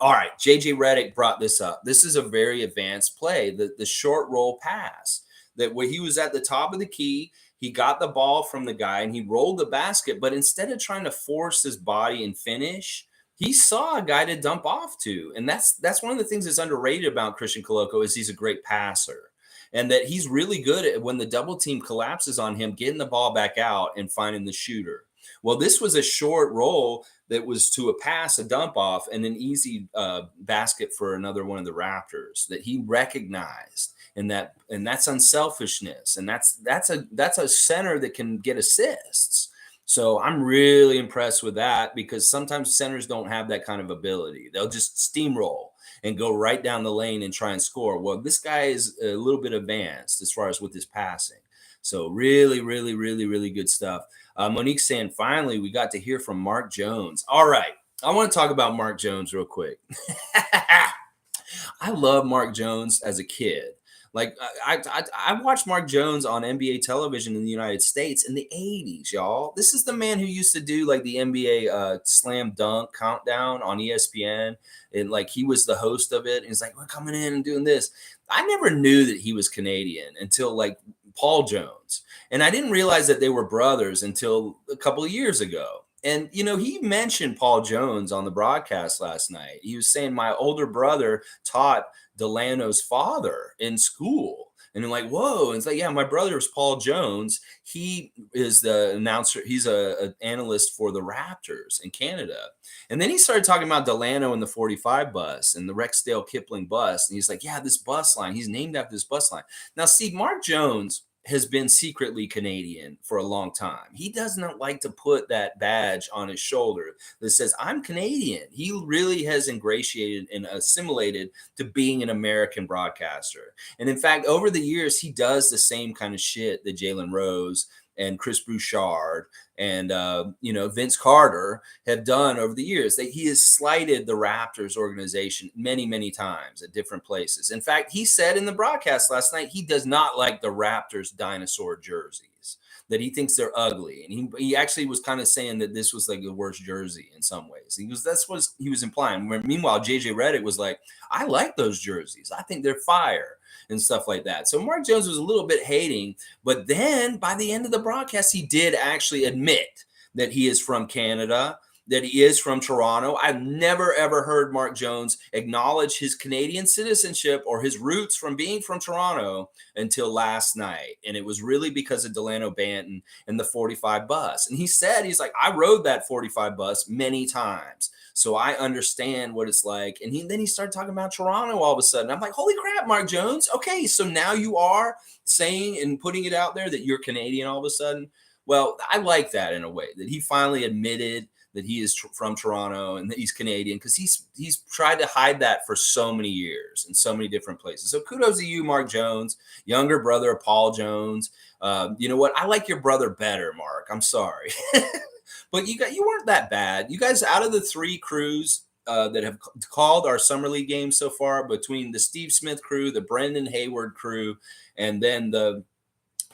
all right, JJ Redick brought this up. This is a very advanced play, the short roll pass, that where he was at the top of the key, he got the ball from the guy and he rolled the basket, but instead of trying to force his body and finish, he saw a guy to dump off to. And that's one of the things that's underrated about Christian Koloko is he's a great passer. and that he's really good at when the double team collapses on him, getting the ball back out and finding the shooter. Well, this was a short roll that was to a pass, a dump off, and an easy basket for another one of the Raptors that he recognized, and that's unselfishness, and that's a center that can get assists. So I'm really impressed with that because sometimes centers don't have that kind of ability. They'll just steamroll and go right down the lane and try and score. Well, this guy is a little bit advanced as far as with his passing. So really, really, really, really good stuff. Monique saying, finally, we got to hear from Mark Jones. All right. I want to talk about Mark Jones real quick. I love Mark Jones as a kid. Like I watched Mark Jones on NBA television in the United States in the 80s, y'all. This is the man who used to do like the NBA slam dunk countdown on ESPN. And like he was the host of it. And he's like, we're coming in and doing this. I never knew that he was Canadian until like Paul Jones. And I didn't realize that they were brothers until a couple of years ago. And, you know, he mentioned Paul Jones on the broadcast last night. He was saying my older brother taught Delano's father in school. And I'm like, whoa. And it's like, yeah, my brother is Paul Jones. He is the announcer. He's an analyst for the Raptors in Canada. And then he started talking about Delano and the 45 bus and the Rexdale Kipling bus. And he's like, yeah, this bus line, he's named after this bus line. Now, see, Mark Jones has been secretly Canadian for a long time. He does not like to put that badge on his shoulder that says, I'm Canadian. He really has ingratiated and assimilated to being an American broadcaster. And in fact, over the years, he does the same kind of shit that Jalen Rose and Chris Bouchard and Vince Carter have done over the years. He has slighted the Raptors organization many, many times at different places. In fact, he said in the broadcast last night he does not like the Raptors dinosaur jerseys, that he thinks they're ugly. And he actually was kind of saying that this was like the worst jersey in some ways. That's what he was implying. Meanwhile, JJ Redick was like, I like those jerseys. I think they're fire and stuff like that. So Mark Jones was a little bit hating, but then by the end of the broadcast, he did actually admit that he is from Canada, that he is from Toronto. I've never, ever heard Mark Jones acknowledge his Canadian citizenship or his roots from being from Toronto until last night. And it was really because of Delano Banton and the 45 bus. And he said, he's like, I rode that 45 bus many times. So I understand what it's like. And then he started talking about Toronto all of a sudden. I'm like, holy crap, Mark Jones. Okay, so now you are saying and putting it out there that you're Canadian all of a sudden. Well, I like that in a way, that he finally admitted that he is from Toronto and that he's Canadian, because he's tried to hide that for so many years in so many different places. So kudos to you, Mark Jones, younger brother of Paul Jones. You know what? I like your brother better, Mark. I'm sorry. But you weren't that bad. You guys, out of the three crews that have called our summer league games so far, between the Steve Smith crew, the Brendan Hayward crew, and then the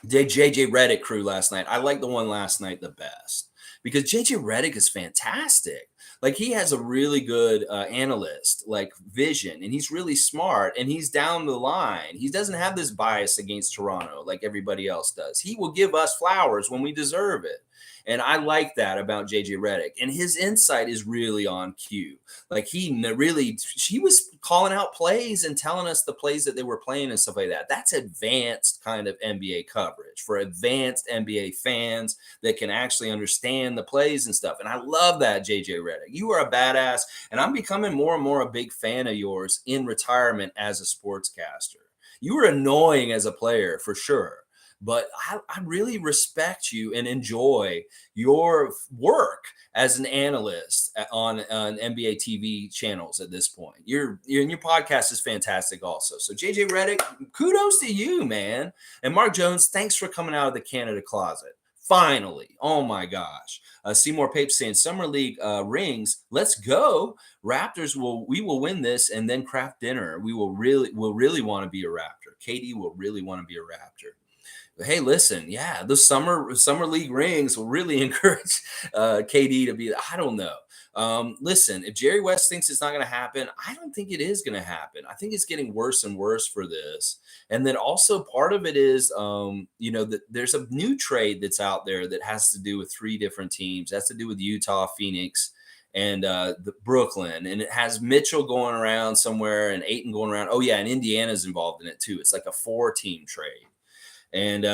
JJ Redick crew last night, I like the one last night the best, because JJ Redick is fantastic. Like, he has a really good analyst like vision, and he's really smart, and he's down the line. He doesn't have this bias against Toronto like everybody else does. He will give us flowers when we deserve it. And I like that about JJ Redick. And his insight is really on cue. Like, he was calling out plays and telling us the plays that they were playing and stuff like that. That's advanced kind of NBA coverage for advanced NBA fans that can actually understand the plays and stuff. And I love that, JJ Redick. You are a badass. And I'm becoming more and more a big fan of yours in retirement as a sportscaster. You were annoying as a player for sure, but I really respect you and enjoy your work as an analyst on NBA TV channels at this point. Your podcast is fantastic also. So JJ Redick, kudos to you, man. And Mark Jones, thanks for coming out of the Canada closet. Finally. Oh my gosh. Seymour Pape saying Summer League rings. Let's go. Raptors we will win this, and then Kraft dinner. We'll really want to be a Raptor. KD will really want to be a Raptor. Hey, listen, yeah, the summer league rings will really encourage KD to be. I don't know. Listen, if Jerry West thinks it's not going to happen, I don't think it is going to happen. I think it's getting worse and worse for this. And then also part of it is, that there's a new trade that's out there that has to do with three different teams. It has to do with Utah, Phoenix, and the Brooklyn, and it has Mitchell going around somewhere and Ayton going around. Oh yeah, and Indiana's involved in it too. It's like a 4-team trade. And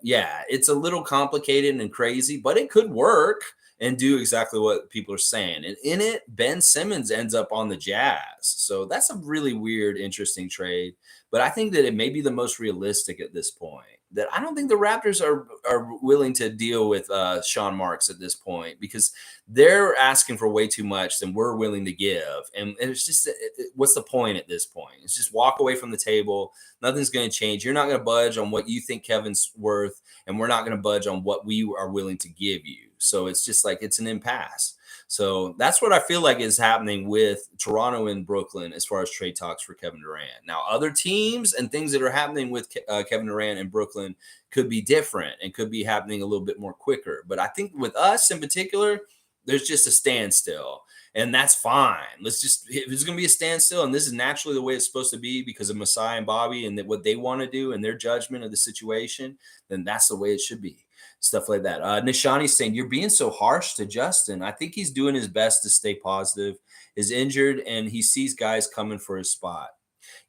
yeah, it's a little complicated and crazy, but it could work and do exactly what people are saying. And in it, Ben Simmons ends up on the Jazz. So that's a really weird, interesting trade. But I think that it may be the most realistic at this point. That I don't think the Raptors are willing to deal with Sean Marks at this point, because they're asking for way too much than we're willing to give. And it's just, what's the point at this point? It's just walk away from the table. Nothing's going to change. You're not going to budge on what you think Kevin's worth, and we're not going to budge on what we are willing to give you. So it's just like it's an impasse. So that's what I feel like is happening with Toronto and Brooklyn as far as trade talks for Kevin Durant. Now, other teams and things that are happening with Kevin Durant and Brooklyn could be different and could be happening a little bit more quicker. But I think with us in particular, there's just a standstill. And that's fine. If it's going to be a standstill, and this is naturally the way it's supposed to be because of Masai and Bobby and what they want to do and their judgment of the situation, then that's the way it should be. Stuff like that. Nishani's saying, you're being so harsh to Justin. I think he's doing his best to stay positive. Is injured, and he sees guys coming for his spot.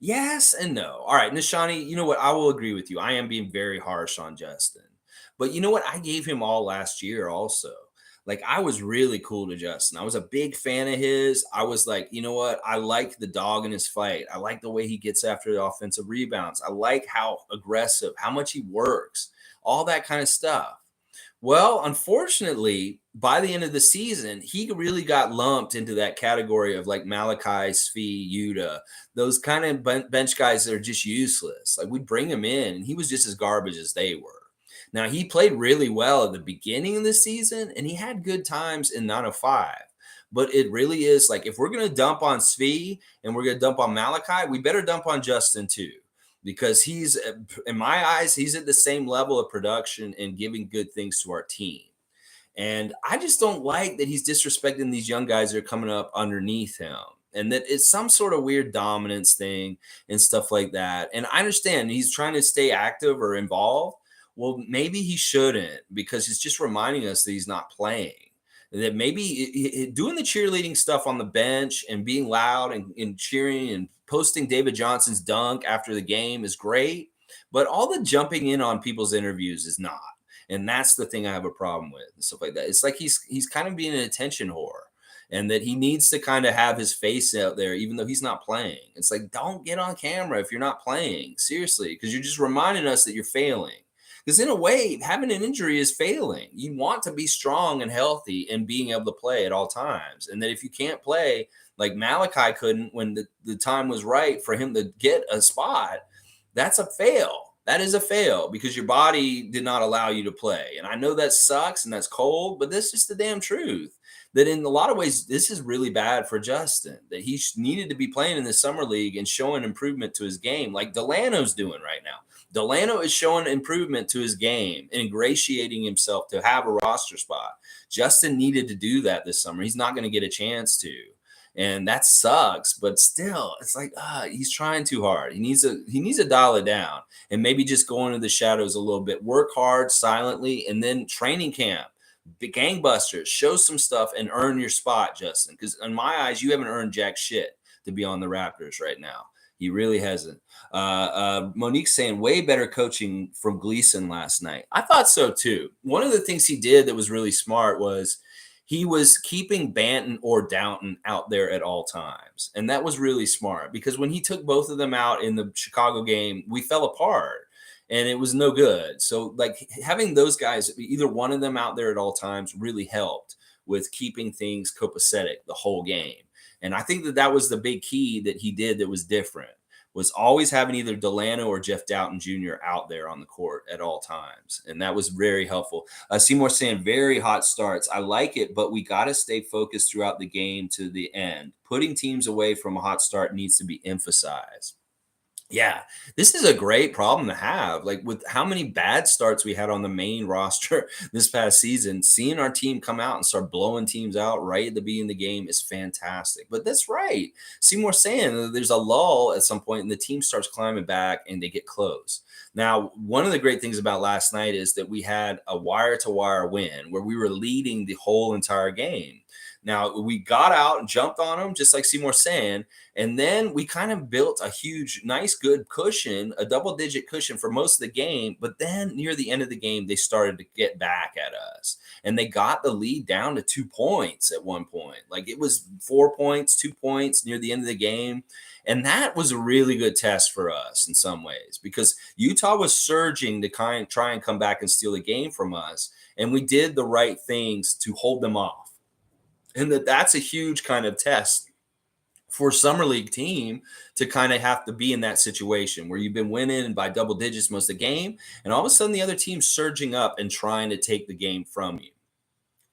Yes and no. All right, Nishani, you know what? I will agree with you. I am being very harsh on Justin. But you know what? I gave him all last year also. Like, I was really cool to Justin. I was a big fan of his. I was like, you know what? I like the dog in his fight. I like the way he gets after the offensive rebounds. I like how aggressive, how much he works, all that kind of stuff. Well, unfortunately, by the end of the season, he really got lumped into that category of like Malachi, Svi, Yuta, those kind of bench guys that are just useless. Like, we'd bring him in, and he was just as garbage as they were. Now, he played really well at the beginning of the season, and he had good times in 905. But it really is like, if we're going to dump on Svi and we're going to dump on Malachi, we better dump on Justin too, because he's, in my eyes, he's at the same level of production and giving good things to our team. And I just don't like that he's disrespecting these young guys that are coming up underneath him, and that it's some sort of weird dominance thing and stuff like that. And I understand he's trying to stay active or involved. Well, maybe he shouldn't, because it's just reminding us that he's not playing. That maybe doing the cheerleading stuff on the bench and being loud and cheering and posting David Johnson's dunk after the game is great, but all the jumping in on people's interviews is not. And that's the thing I have a problem with and stuff like that. It's like he's kind of being an attention whore, and that he needs to kind of have his face out there, even though he's not playing. It's like, don't get on camera if you're not playing, seriously, because you're just reminding us that you're failing. Because in a way, having an injury is failing. You want to be strong and healthy and being able to play at all times. And that if you can't play, like Malachi couldn't when the time was right for him to get a spot, that's a fail. That is a fail, because your body did not allow you to play. And I know that sucks and that's cold, but that's just the damn truth. That in a lot of ways, this is really bad for Justin, that he needed to be playing in the summer league and showing improvement to his game like Delano's doing right now. Delano is showing improvement to his game and ingratiating himself to have a roster spot. Justin needed to do that this summer. He's not going to get a chance to. And that sucks, but still, it's like he's trying too hard. He needs to dial it down and maybe just go into the shadows a little bit. Work hard silently, and then training camp, the gangbusters, show some stuff and earn your spot, Justin. Because in my eyes, you haven't earned jack shit to be on the Raptors right now. He really hasn't. Monique's saying way better coaching from Gleason last night. I thought so too. One of the things he did that was really smart was he was keeping Banton or Downton out there at all times. And that was really smart, because when he took both of them out in the Chicago game, we fell apart and it was no good. So like having those guys, either one of them out there at all times, really helped with keeping things copacetic the whole game. And I think that was the big key that he did that was different, was always having either Delano or Jeff Doughton Jr. out there on the court at all times. And that was very helpful. Seymour saying very hot starts. I like it, but we got to stay focused throughout the game to the end. Putting teams away from a hot start needs to be emphasized. Yeah, this is a great problem to have. Like, with how many bad starts we had on the main roster this past season, seeing our team come out and start blowing teams out right at the beginning of the game is fantastic. But that's right. Seymour saying that there's a lull at some point and the team starts climbing back and they get close. Now, one of the great things about last night is that we had a wire-to-wire win where we were leading the whole entire game. Now we got out and jumped on them, just like Seymour saying, and then we kind of built a huge, nice, good cushion, a double-digit cushion for most of the game. But then near the end of the game, they started to get back at us, and they got the lead down to 2 points at one point. Like it was 4 points, 2 points near the end of the game. And that was a really good test for us in some ways because Utah was surging to try and come back and steal the game from us. And we did the right things to hold them off. And that's a huge kind of test for a summer league team to kind of have to be in that situation where you've been winning by double digits most of the game. And all of a sudden the other team's surging up and trying to take the game from you,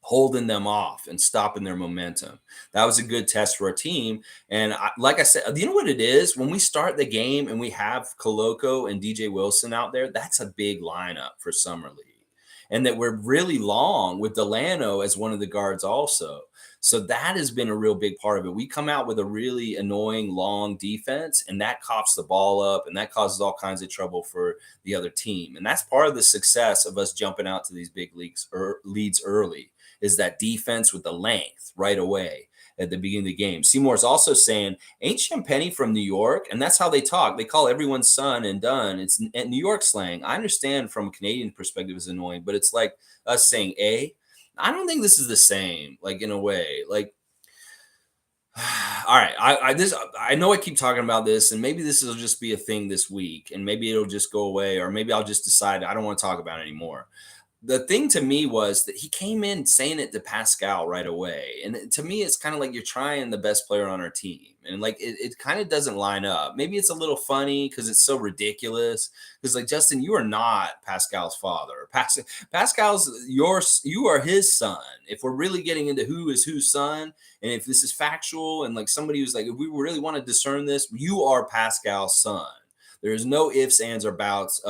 holding them off and stopping their momentum. That was a good test for our team. And like I said, you know what it is? When we start the game and we have Koloko and DJ Wilson out there, that's a big lineup for Summer League. And that we're really long with Delano as one of the guards also. So that has been a real big part of it. We come out with a really annoying long defense, and that coughs the ball up, and that causes all kinds of trouble for the other team. And that's part of the success of us jumping out to these big leagues or leads early, is that defense with the length right away at the beginning of the game. Seymour's also saying, ain't Champagnie from New York? And that's how they talk. They call everyone son and done. It's New York slang. I understand from a Canadian perspective is annoying, but it's like us saying a. I don't think this is the same, like in a way. Like, all right, I know I keep talking about this, and maybe this will just be a thing this week, and maybe it'll just go away, or maybe I'll just decide I don't want to talk about it anymore. The thing to me was that he came in saying it to Pascal right away. And to me, it's kind of like you're trying the best player on our team. And like it kind of doesn't line up. Maybe it's a little funny because it's so ridiculous. Because like Justin, you are not Pascal's father. Pascal's you are his son. If we're really getting into who is whose son, and if this is factual, and like somebody who's like, if we really want to discern this, you are Pascal's son. There is no ifs, ands, or buts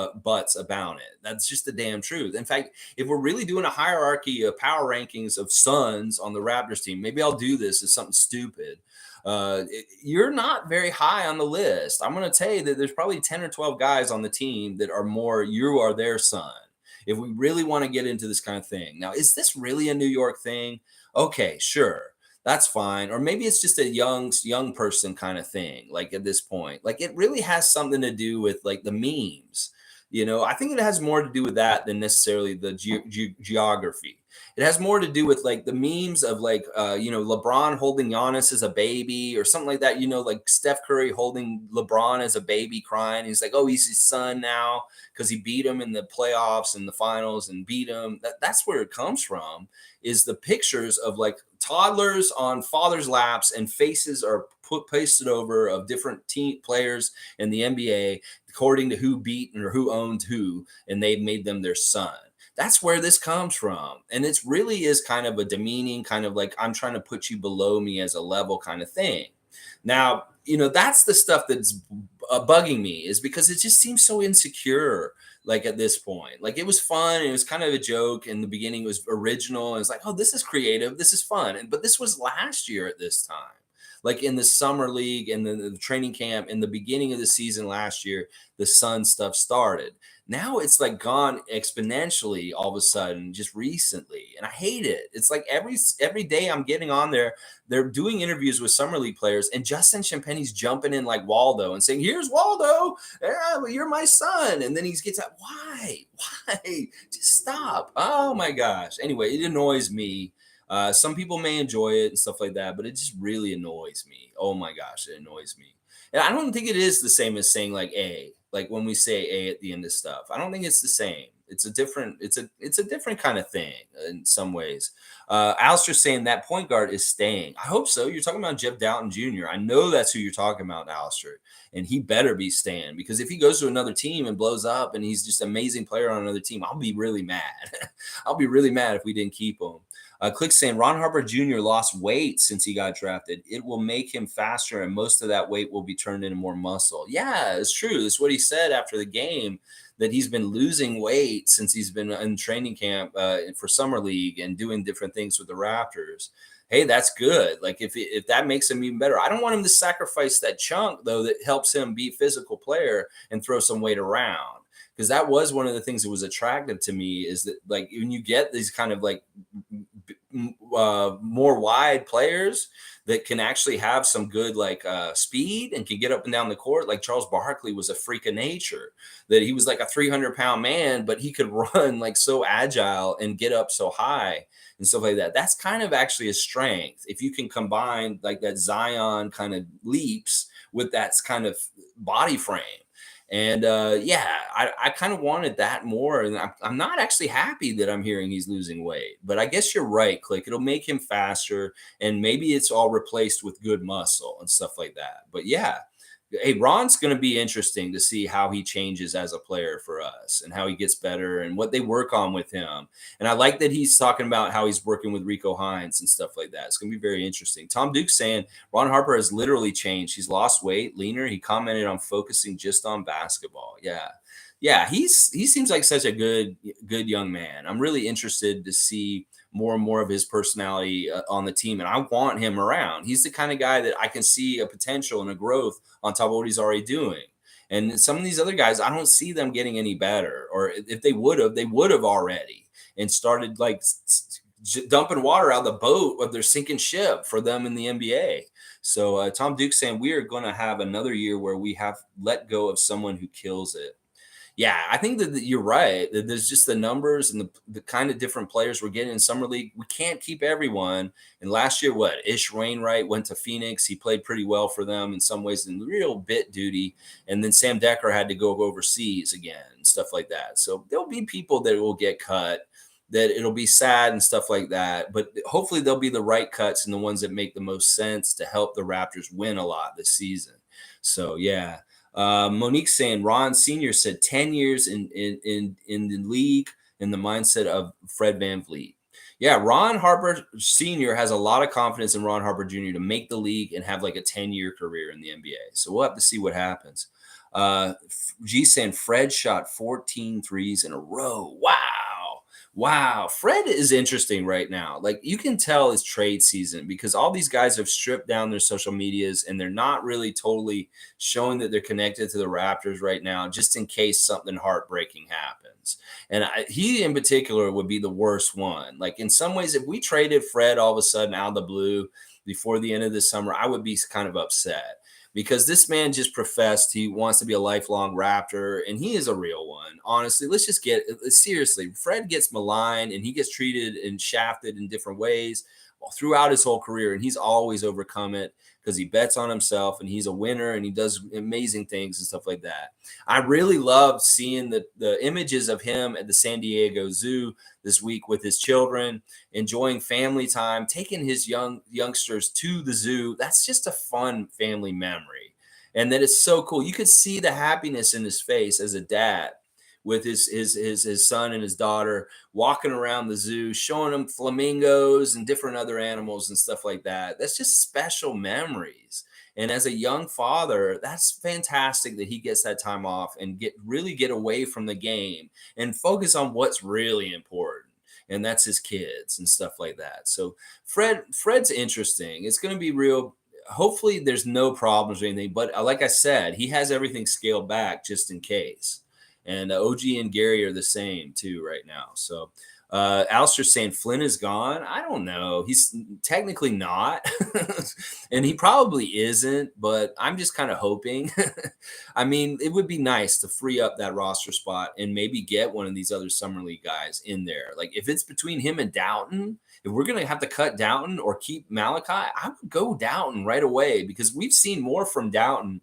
about it. That's just the damn truth. In fact, if we're really doing a hierarchy of power rankings of sons on the Raptors team, maybe I'll do this as something stupid. You're not very high on the list. I'm going to tell you that there's probably 10 or 12 guys on the team that are more, you are their son. If we really want to get into this kind of thing. Now, is this really a New York thing? Okay, sure. That's fine. Or maybe it's just a young person kind of thing, like at this point. Like it really has something to do with like the memes. I think it has more to do with that than necessarily the geography. It has more to do with like the memes of like, LeBron holding Giannis as a baby or something like that. Like Steph Curry holding LeBron as a baby crying. He's like, oh, he's his son now because he beat him in the playoffs and the finals and beat him. That's where it comes from, is the pictures of like toddlers on fathers' laps and faces are pasted over of different team players in the NBA according to who beat or who owned who, and they've made them their son. That's where this comes from. And it really is kind of a demeaning, kind of like I'm trying to put you below me as a level kind of thing. Now, that's the stuff that's bugging me, is because it just seems so insecure. Like at this point, like it was fun. It was kind of a joke in the beginning. It was original. It was like, oh, this is creative. This is fun. But this was last year at this time, like in the summer league and the training camp in the beginning of the season last year, the Sun stuff started. Now it's like gone exponentially all of a sudden just recently. And I hate it. It's like every day I'm getting on there, they're doing interviews with summer league players, and Justin Champagnie's jumping in like Waldo and saying, here's Waldo. Yeah, well, you're my son. And then he gets out. Why? Just stop. Oh my gosh. Anyway, it annoys me. Some people may enjoy it and stuff like that, but it just really annoys me. Oh my gosh, it annoys me. And I don't think it is the same as saying like A, like when we say A at the end of stuff. I don't think it's the same. It's a different kind of thing in some ways. Alistair's saying that point guard is staying. I hope so. You're talking about Jeff Doughton Jr. I know that's who you're talking about, Alistair. And he better be staying, because if he goes to another team and blows up and he's just an amazing player on another team, I'll be really mad. I'll be really mad if we didn't keep him. Click saying Ron Harper Jr. lost weight since he got drafted. It will make him faster, and most of that weight will be turned into more muscle. Yeah, it's true. It's what he said after the game, that he's been losing weight since he's been in training camp for summer league and doing different things with the Raptors. Hey, that's good. Like if that makes him even better. I don't want him to sacrifice that chunk though that helps him be a physical player and throw some weight around. Because that was one of the things that was attractive to me, is that like when you get these kind of like more wide players that can actually have some good speed and can get up and down the court. Like Charles Barkley was a freak of nature, that he was like a 300-pound man, but he could run like so agile and get up so high and stuff like that. That's kind of actually a strength if you can combine like that Zion kind of leaps with that kind of body frame. And yeah, I kind of wanted that more. And I'm not actually happy that I'm hearing he's losing weight. But I guess you're right, Click. It'll make him faster. And maybe it's all replaced with good muscle and stuff like that. But yeah, hey, Ron's going to be interesting to see how he changes as a player for us and how he gets better and what they work on with him. And I like that he's talking about how he's working with Rico Hines and stuff like that. It's going to be very interesting. Tom Duke saying Ron Harper has literally changed. He's lost weight, leaner. He commented on focusing just on basketball. Yeah. Yeah, he seems like such a good young man. I'm really interested to see more and more of his personality on the team, and I want him around. He's the kind of guy that I can see a potential and a growth on top of what he's already doing. And some of these other guys, I don't see them getting any better. Or if they would have already and started like dumping water out of the boat of their sinking ship for them in the NBA. So Tom Duke saying we are going to have another year where we have let go of someone who kills it. Yeah, I think that you're right. That there's just the numbers and the kind of different players we're getting in summer league. We can't keep everyone. And last year, Ish Wainwright went to Phoenix. He played pretty well for them in some ways in real bit duty. And then Sam Decker had to go overseas again and stuff like that. So there'll be people that will get cut, that it'll be sad and stuff like that. But hopefully there'll be the right cuts and the ones that make the most sense to help the Raptors win a lot this season. So yeah. Monique saying Ron Sr. said 10 years in the league in the mindset of Fred VanVleet. Yeah, Ron Harper Sr. has a lot of confidence in Ron Harper Jr. to make the league and have like a 10-year career in the NBA. So we'll have to see what happens. G saying Fred shot 14 threes in a row. Wow. Fred is interesting right now. Like you can tell it's trade season because all these guys have stripped down their social medias and they're not really totally showing that they're connected to the Raptors right now, just in case something heartbreaking happens. And he in particular would be the worst one. Like in some ways, if we traded Fred all of a sudden out of the blue before the end of the summer, I would be kind of upset. Because this man just professed he wants to be a lifelong Raptor, and he is a real one. Honestly, let's just get seriously. Fred gets maligned, and he gets treated and shafted in different ways throughout his whole career, and he's always overcome it because he bets on himself, and he's a winner, and he does amazing things and stuff like that. I really loved seeing the images of him at the San Diego Zoo this week with his children, enjoying family time, taking his youngsters to the zoo. That's just a fun family memory. And that is so cool. You could see the happiness in his face as a dad with his son and his daughter walking around the zoo, showing them flamingos and different other animals and stuff like that. That's just special memories. And as a young father, that's fantastic that he gets that time off and really get away from the game and focus on what's really important. And that's his kids and stuff like that. So Fred's interesting. It's going to be real. Hopefully there's no problems or anything, but like I said, he has everything scaled back just in case. And OG and Gary are the same too right now. So Alistair's saying Flynn is gone. I don't know. He's technically not. And he probably isn't, but I'm just kind of hoping. I mean, it would be nice to free up that roster spot and maybe get one of these other Summer League guys in there. Like if it's between him and Doughton, if we're going to have to cut Doughton or keep Malachi, I would go Doughton right away because we've seen more from Doughton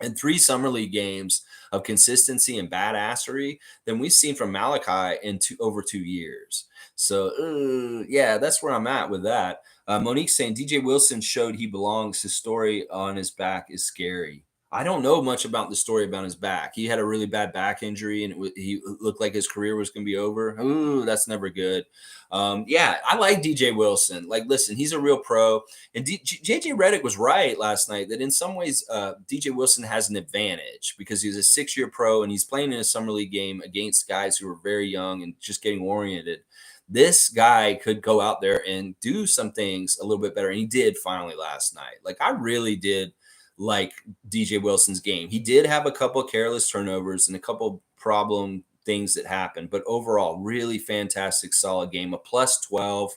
in 3 Summer League games of consistency and badassery than we've seen from Malachi in over 2 years. So, yeah, that's where I'm at with that. Monique saying DJ Wilson showed he belongs. His story on his back is scary. I don't know much about the story about his back. He had a really bad back injury, and he looked like his career was going to be over. Ooh, that's never good. Yeah, I like DJ Wilson. Like, listen, he's a real pro. And JJ Redick was right last night that in some ways DJ Wilson has an advantage because he's a 6-year pro and he's playing in a summer league game against guys who are very young and just getting oriented. This guy could go out there and do some things a little bit better. And he did finally last night. Like, I really did like DJ Wilson's game. He did have a couple of careless turnovers and a couple problem things that happened. But overall, really fantastic, solid game. A plus 12,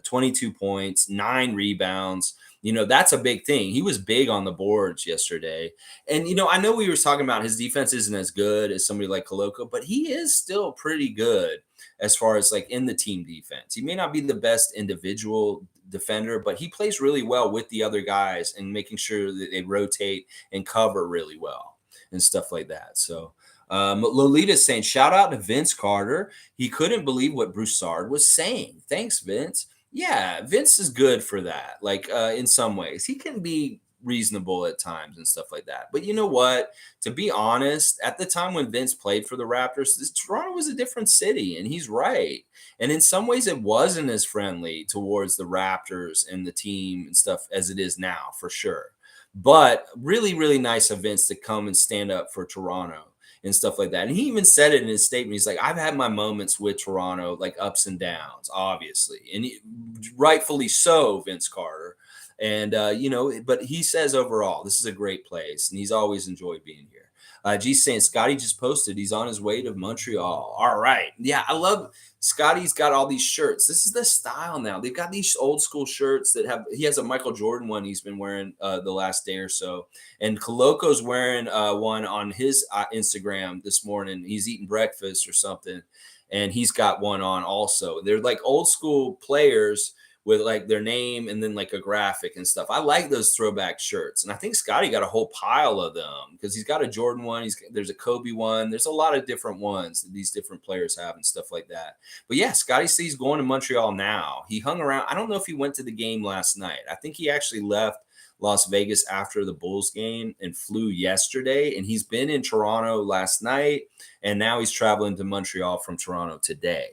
22 points, 9 rebounds. That's a big thing. He was big on the boards yesterday. And, I know we were talking about his defense isn't as good as somebody like Koloko, but he is still pretty good as far as like in the team defense. He may not be the best individual defender, but he plays really well with the other guys and making sure that they rotate and cover really well and stuff like that. So, Lolita's saying, shout out to Vince Carter. He couldn't believe what Broussard was saying. Thanks, Vince. Yeah, Vince is good for that. Like in some ways, he can be reasonable at times and stuff like that. But you know what? To be honest, at the time when Vince played for the Raptors, Toronto was a different city, and he's right. And in some ways, it wasn't as friendly towards the Raptors and the team and stuff as it is now, for sure. But really, really nice of Vince to come and stand up for Toronto and stuff like that. And he even said it in his statement. He's like, I've had my moments with Toronto, like ups and downs, obviously. And rightfully so, Vince Carter. And, but he says overall, this is a great place. And he's always enjoyed being here. G's saying, Scotty just posted. He's on his way to Montreal. All right. Yeah, I love Scotty's got all these shirts. This is the style now. They've got these old school shirts that he has a Michael Jordan one he's been wearing the last day or so. And Koloko's wearing one on his Instagram this morning. He's eating breakfast or something. And he's got one on also. They're like old school players with like their name and then like a graphic and stuff. I like those throwback shirts. And I think Scotty got a whole pile of them because he's got a Jordan one. There's a Kobe one. There's a lot of different ones that these different players have and stuff like that. But yeah, Scotty says he's going to Montreal now. He hung around. I don't know if he went to the game last night. I think he actually left Las Vegas after the Bulls game and flew yesterday. And he's been in Toronto last night. And now he's traveling to Montreal from Toronto today.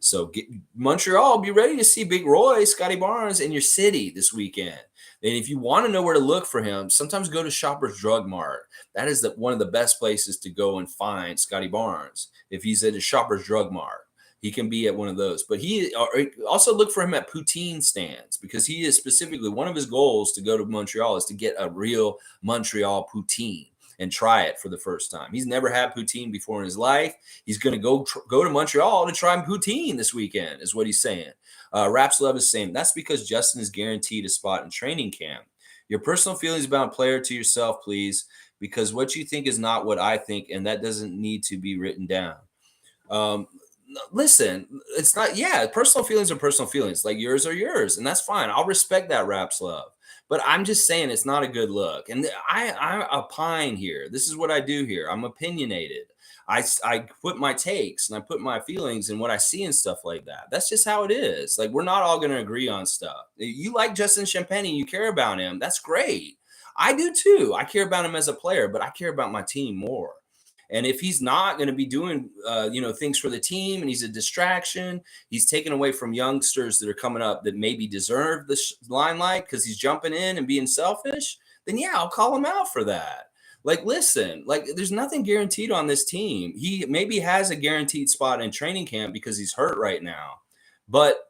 So Montreal, be ready to see Big Roy, Scotty Barnes in your city this weekend. And if you want to know where to look for him, sometimes go to Shoppers Drug Mart. That is one of the best places to go and find Scotty Barnes. If he's at a Shoppers Drug Mart, he can be at one of those. But he also look for him at poutine stands because he is specifically one of his goals to go to Montreal is to get a real Montreal poutine and try it for the first time. He's never had poutine before in his life. He's going to go to Montreal to try poutine this weekend is what he's saying. Raps Love is saying, that's because Justin is guaranteed a spot in training camp. Your personal feelings about a player to yourself, please, because what you think is not what I think, and that doesn't need to be written down. Listen, it's not, personal feelings are personal feelings. Like yours are yours, and that's fine. I'll respect that, Raps Love. But I'm just saying it's not a good look. And I opine here. This is what I do here. I'm opinionated. I put my takes and I put my feelings and what I see and stuff like that. That's just how it is. Like, we're not all going to agree on stuff. You like Justin Champagnie, you care about him. That's great. I do too. I care about him as a player, but I care about my team more. And if he's not going to be doing, things for the team and he's a distraction, he's taken away from youngsters that are coming up that maybe deserve the limelight because he's jumping in and being selfish, then yeah, I'll call him out for that. Like, listen, like there's nothing guaranteed on this team. He maybe has a guaranteed spot in training camp because he's hurt right now. But,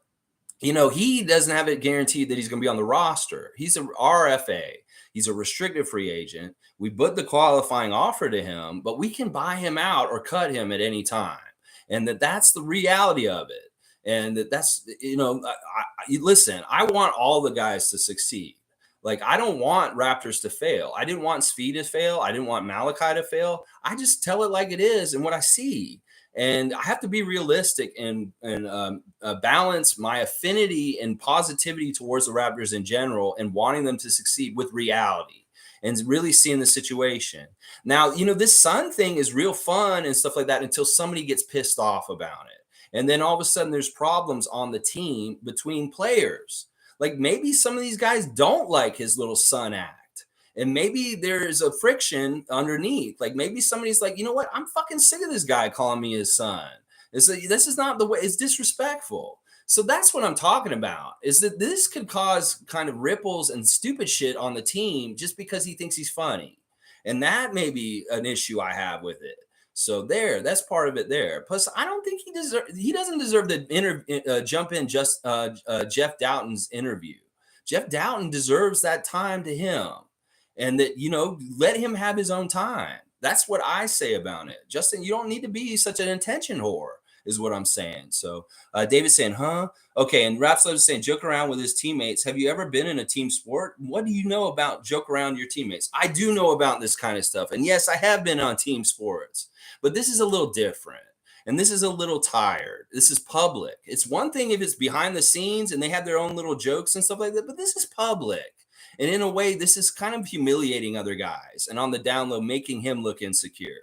he doesn't have it guaranteed that he's going to be on the roster. He's a RFA. He's a restricted free agent. We put the qualifying offer to him, but we can buy him out or cut him at any time. And that's the reality of it. And that's, listen, I want all the guys to succeed. Like, I don't want Raptors to fail. I didn't want Svi to fail. I didn't want Malachi to fail. I just tell it like it is and what I see. And I have to be realistic and balance my affinity and positivity towards the Raptors in general and wanting them to succeed with reality and really seeing the situation. Now, this Sun thing is real fun and stuff like that until somebody gets pissed off about it. And then all of a sudden there's problems on the team between players. Like, maybe some of these guys don't like his little Sun act. And maybe there's a friction underneath. Like, maybe somebody's like, you know what? I'm fucking sick of this guy calling me his son. This is not the way. It's disrespectful. So that's what I'm talking about, is that this could cause kind of ripples and stupid shit on the team just because he thinks he's funny. And that may be an issue I have with it. So that's part of it there. Plus, I don't think he doesn't deserve to jump in just Jeff Doughton's interview. Jeff Doughton deserves that time to him. And that, let him have his own time. That's what I say about it. Justin, you don't need to be such an attention whore, is what I'm saying. So David's saying, huh? Okay, and Rapslev is saying, joke around with his teammates. Have you ever been in a team sport? What do you know about joke around your teammates? I do know about this kind of stuff. And yes, I have been on team sports, but this is a little different. And this is a little tired. This is public. It's one thing if it's behind the scenes and they have their own little jokes and stuff like that, but this is public. And in a way, this is kind of humiliating other guys and on the down low, making him look insecure.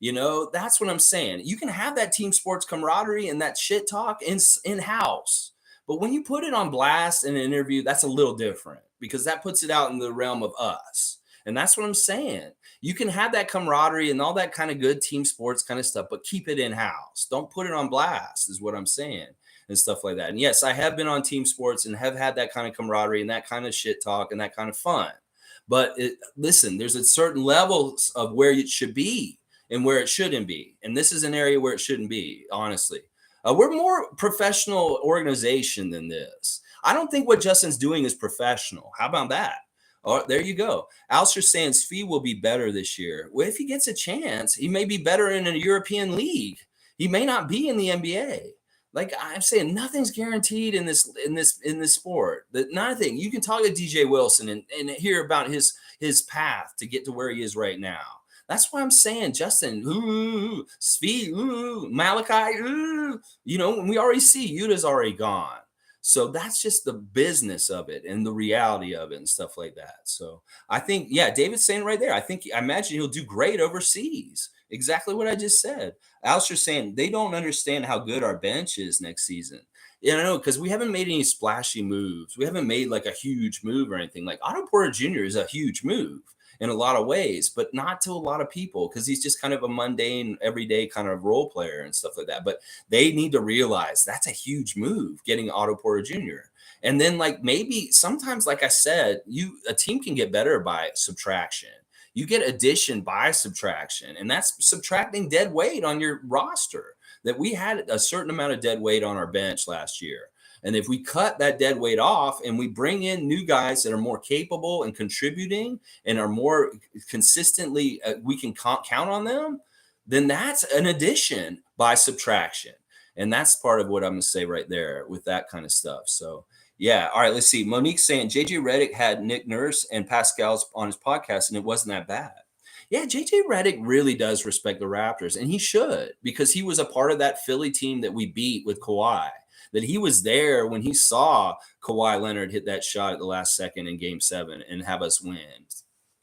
That's what I'm saying. You can have that team sports camaraderie and that shit talk in house. But when you put it on blast in an interview, that's a little different because that puts it out in the realm of us. And that's what I'm saying. You can have that camaraderie and all that kind of good team sports kind of stuff, but keep it in house. Don't put it on blast, is what I'm saying, and stuff like that. And yes, I have been on team sports and have had that kind of camaraderie and that kind of shit talk and that kind of fun. But listen, there's a certain levels of where it should be and where it shouldn't be. And this is an area where it shouldn't be, honestly. We're more professional organization than this. I don't think what Justin's doing is professional. How about that? Oh, there you go. Alster saying Svi will be better this year. Well, if he gets a chance, he may be better in a European league. He may not be in the NBA. Like I'm saying, nothing's guaranteed in this sport. That nothing. You can talk to DJ Wilson and hear about his path to get to where he is right now. That's why I'm saying, Justin, Svi, Malachi, we already see Yuta's already gone. So that's just the business of it and the reality of it and stuff like that. So I think, yeah, David's saying right there, I imagine he'll do great overseas. Exactly what I just said. Alistair's saying they don't understand how good our bench is next season. Yeah, I know, because we haven't made any splashy moves. We haven't made like a huge move or anything. Like Otto Porter Jr. is a huge move in a lot of ways, but not to a lot of people because he's just kind of a mundane, everyday kind of role player and stuff like that. But they need to realize that's a huge move, getting Otto Porter Jr. And then, like, maybe sometimes, like I said, a team can get better by subtraction. You get addition by subtraction, and that's subtracting dead weight on your roster. That we had a certain amount of dead weight on our bench last year. And if we cut that dead weight off and we bring in new guys that are more capable and contributing and are more consistently, we can count on them, then that's an addition by subtraction. And that's part of what I'm going to say right there with that kind of stuff. So, yeah. All right, let's see. Monique's saying JJ Redick had Nick Nurse and Pascal's on his podcast, and it wasn't that bad. Yeah, JJ Redick really does respect the Raptors, and he should, because he was a part of that Philly team that we beat with Kawhi. That he was there when he saw Kawhi Leonard hit that shot at the last second in Game 7 and have us win.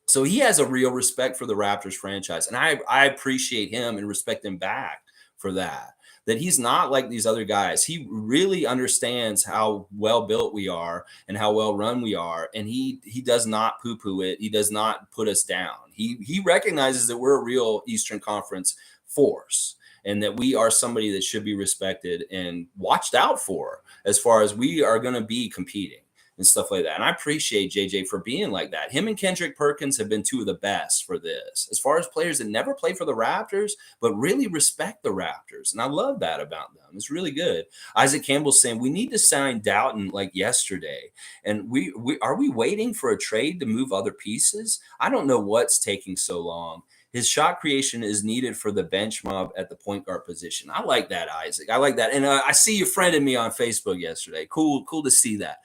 So he has a real respect for the Raptors franchise, and I appreciate him and respect him back for that. That he's not like these other guys. He really understands how well built we are and how well run we are, and he does not poo-poo it. He does not put us down. He recognizes that we're a real Eastern Conference force, and that we are somebody that should be respected and watched out for as far as we are going to be competing and stuff like that. And I appreciate JJ for being like that. Him and Kendrick Perkins have been two of the best for this, as far as players that never play for the Raptors, but really respect the Raptors. And I love that about them. It's really good. Isaac Campbell's saying we need to sign Doughton like yesterday. And we are we waiting for a trade to move other pieces? I don't know what's taking so long. His shot creation is needed for the bench mob at the point guard position. I like that, Isaac. I like that. And I see you friended me on Facebook yesterday. Cool to see that.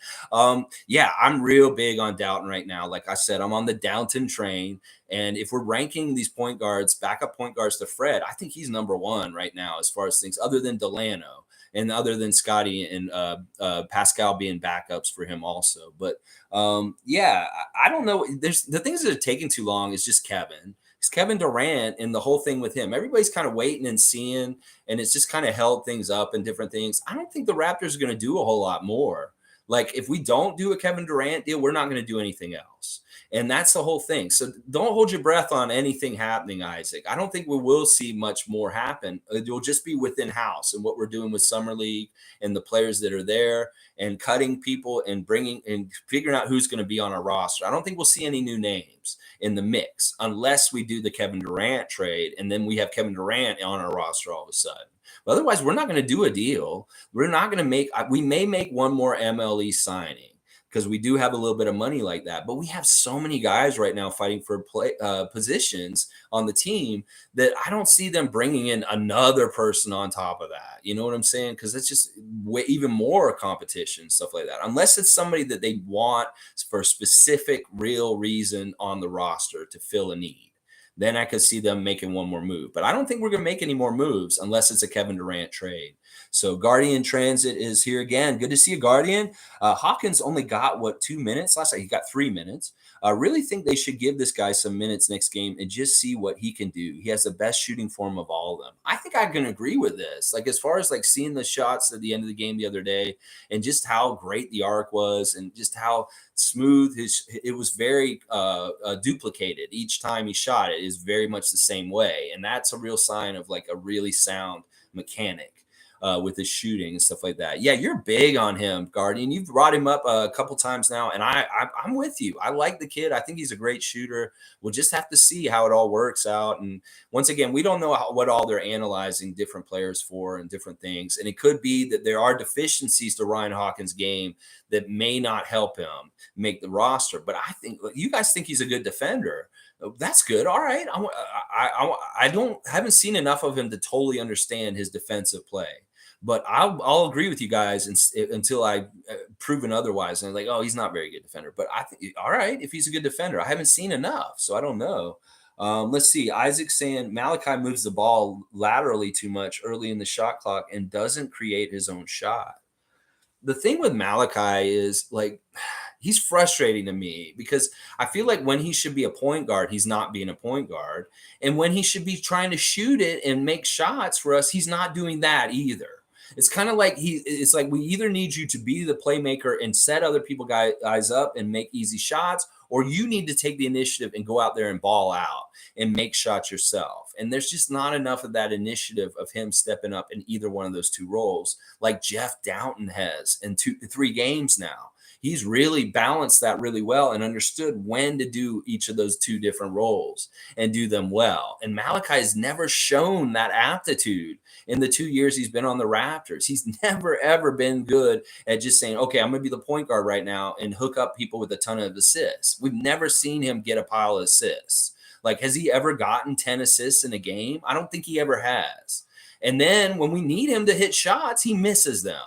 Yeah, I'm real big on Doughton right now. Like I said, I'm on the Downton train. And if we're ranking these point guards, backup point guards to Fred, I think he's number one right now as far as things other than Delano and other than Scotty and Pascal being backups for him also. But yeah, I don't know. There's the things that are taking too long is just Kevin. It's Kevin Durant and the whole thing with him. Everybody's kind of waiting and seeing, and it's just kind of held things up and different things. I don't think the Raptors are going to do a whole lot more. Like if we don't do a Kevin Durant deal, we're not going to do anything else. And that's the whole thing. So don't hold your breath on anything happening, Isaac. I don't think we will see much more happen. It will just be within house and what we're doing with Summer League and the players that are there and cutting people and bringing and figuring out who's going to be on our roster. I don't think we'll see any new names in the mix unless we do the Kevin Durant trade. And then we have Kevin Durant on our roster all of a sudden. But otherwise, we're not going to do a deal. We're not going to we may make one more MLE signing. because we do have a little bit of money like that. But we have so many guys right now fighting for positions on the team that I don't see them bringing in another person on top of that. You know what I'm saying? Because it's just even more competition, stuff like that. Unless it's somebody that they want for a specific, real reason on the roster to fill a need, then I could see them making one more move. But I don't think we're going to make any more moves unless it's a Kevin Durant trade. So Guardian Transit is here again. Good to see you, Guardian. Hawkins only got 2 minutes last night. He got 3 minutes. I really think they should give this guy some minutes next game and just see what he can do. He has the best shooting form of all of them. I think I can agree with this. Like as far as like seeing the shots at the end of the game the other day and just how great the arc was and just how smooth it was, very duplicated each time he shot. It is very much the same way, and that's a real sign of like a really sound mechanic with his shooting and stuff like that. Yeah, you're big on him, Guardian. You've brought him up a couple times now, and I'm with you. I like the kid. I think he's a great shooter. We'll just have to see how it all works out. And once again, we don't know what all they're analyzing different players for and different things. And it could be that there are deficiencies to Ryan Hawkins' game that may not help him make the roster. But I think you guys think he's a good defender. That's good. All right. I haven't seen enough of him to totally understand his defensive play. But I'll agree with you guys until I proven otherwise. And I'm like, oh, he's not a very good defender. But I think, all right, if he's a good defender, I haven't seen enough, so I don't know. Let's see. Isaac saying Malachi moves the ball laterally too much early in the shot clock and doesn't create his own shot. The thing with Malachi is like he's frustrating to me because I feel like when he should be a point guard, he's not being a point guard. And when he should be trying to shoot it and make shots for us, he's not doing that either. It's kind of like it's like we either need you to be the playmaker and set other people guys up and make easy shots, or you need to take the initiative and go out there and ball out and make shots yourself. And there's just not enough of that initiative of him stepping up in either one of those two roles, like Jeff Downton has in 3 games now. He's really balanced that really well and understood when to do each of those 2 different roles and do them well. And Malachi has never shown that aptitude in the 2 years he's been on the Raptors. He's never, ever been good at just saying, okay, I'm going to be the point guard right now and hook up people with a ton of assists. We've never seen him get a pile of assists. Like, has he ever gotten 10 assists in a game? I don't think he ever has. And then when we need him to hit shots, he misses them.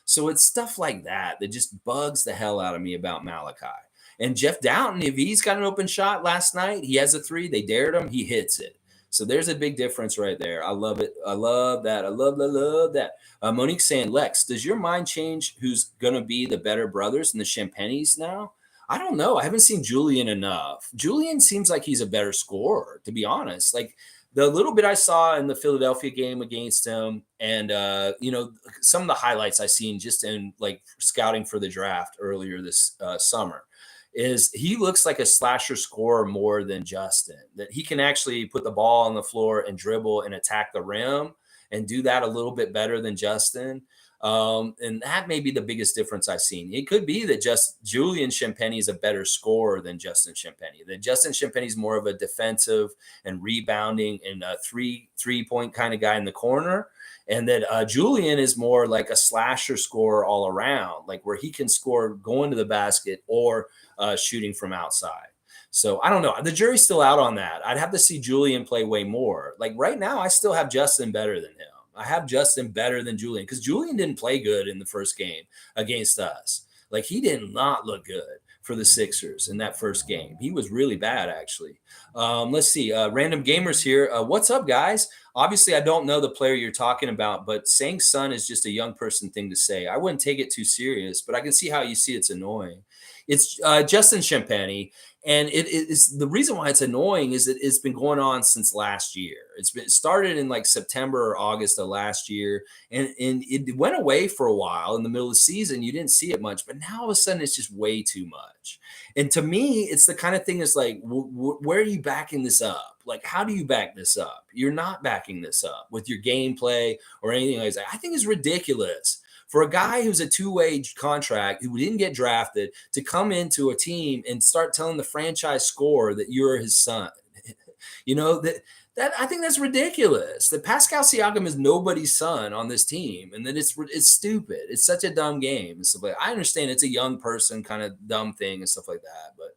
So it's stuff like that that just bugs the hell out of me about Malachi. And Jeff Downton, if he's got an open shot last night, he has a 3, they dared him, he hits it. So there's a big difference right there. I love it. I love that. I love that. Monique saying, Lex, does your mind change who's going to be the better brothers and the Champagnes now? I don't know. I haven't seen Julian enough. Julian seems like he's a better scorer, to be honest. Like, the little bit I saw in the Philadelphia game against him and, some of the highlights I seen just in like scouting for the draft earlier this summer is he looks like a slasher scorer more than Justin, that he can actually put the ball on the floor and dribble and attack the rim and do that a little bit better than Justin. And that may be the biggest difference I've seen. It could be that just Julian Champagnie is a better scorer than Justin Champagnie. That Justin Champagnie is more of a defensive and rebounding and a three-point kind of guy in the corner. And that Julian is more like a slasher scorer all around, like where he can score going to the basket or shooting from outside. So I don't know. The jury's still out on that. I'd have to see Julian play way more. Like right now, I still have Justin better than him. I have Justin better than Julian because Julian didn't play good in the first game against us. Like he did not look good for the Sixers in that first game. He was really bad, actually. Let's see. Random Gamers here. What's up, guys? Obviously, I don't know the player you're talking about, but saying son is just a young person thing to say. I wouldn't take it too serious, but I can see how you see it's annoying. It's Justin Champagnie. And it is the reason why it's annoying is that it's been going on since last year. It started in like September or August of last year, and it went away for a while in the middle of the season. You didn't see it much, but now all of a sudden it's just way too much. And to me, it's the kind of thing that's like, where are you backing this up? Like, how do you back this up? You're not backing this up with your gameplay or anything like that. I think it's ridiculous for a guy who's a 2-way contract who didn't get drafted to come into a team and start telling the franchise scorer that you're his son. You know, That I think that's ridiculous. That Pascal Siakam is nobody's son on this team, and that it's stupid. It's such a dumb game and stuff like that. I understand it's a young person kind of dumb thing and stuff like that, but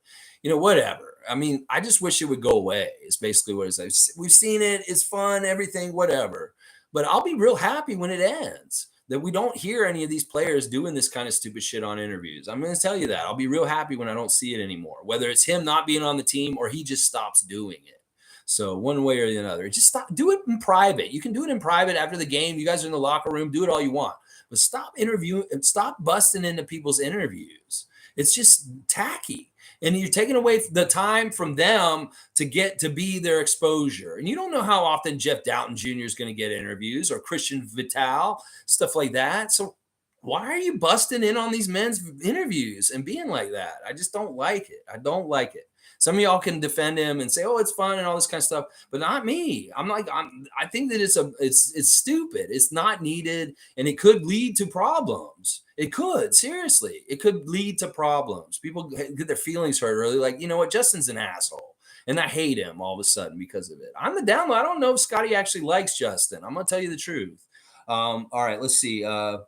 whatever. I mean, I just wish it would go away. Is basically what it's like. We've seen it. It's fun. Everything, whatever. But I'll be real happy when it ends. That we don't hear any of these players doing this kind of stupid shit on interviews. I'm going to tell you that. I'll be real happy when I don't see it anymore. Whether it's him not being on the team or he just stops doing it. So one way or the other, just stop. Do it in private. You can do it in private after the game. You guys are in the locker room. Do it all you want, but stop interviewing and stop busting into people's interviews. It's just tacky, and you're taking away the time from them to get to be their exposure. And you don't know how often Jeff Doughton Jr. is going to get interviews or Christian Vital, stuff like that. So why are you busting in on these men's interviews and being like that? I just don't like it. I don't like it. Some of y'all can defend him and say, "Oh, it's fun" and all this kind of stuff, but not me. I think that it's stupid. It's not needed, and it could lead to problems. It could seriously. It could lead to problems. People get their feelings hurt early. Like, you know what? Justin's an asshole, and I hate him all of a sudden because of it. I'm the download. I don't know if Scotty actually likes Justin. I'm gonna tell you the truth. All right, let's see. The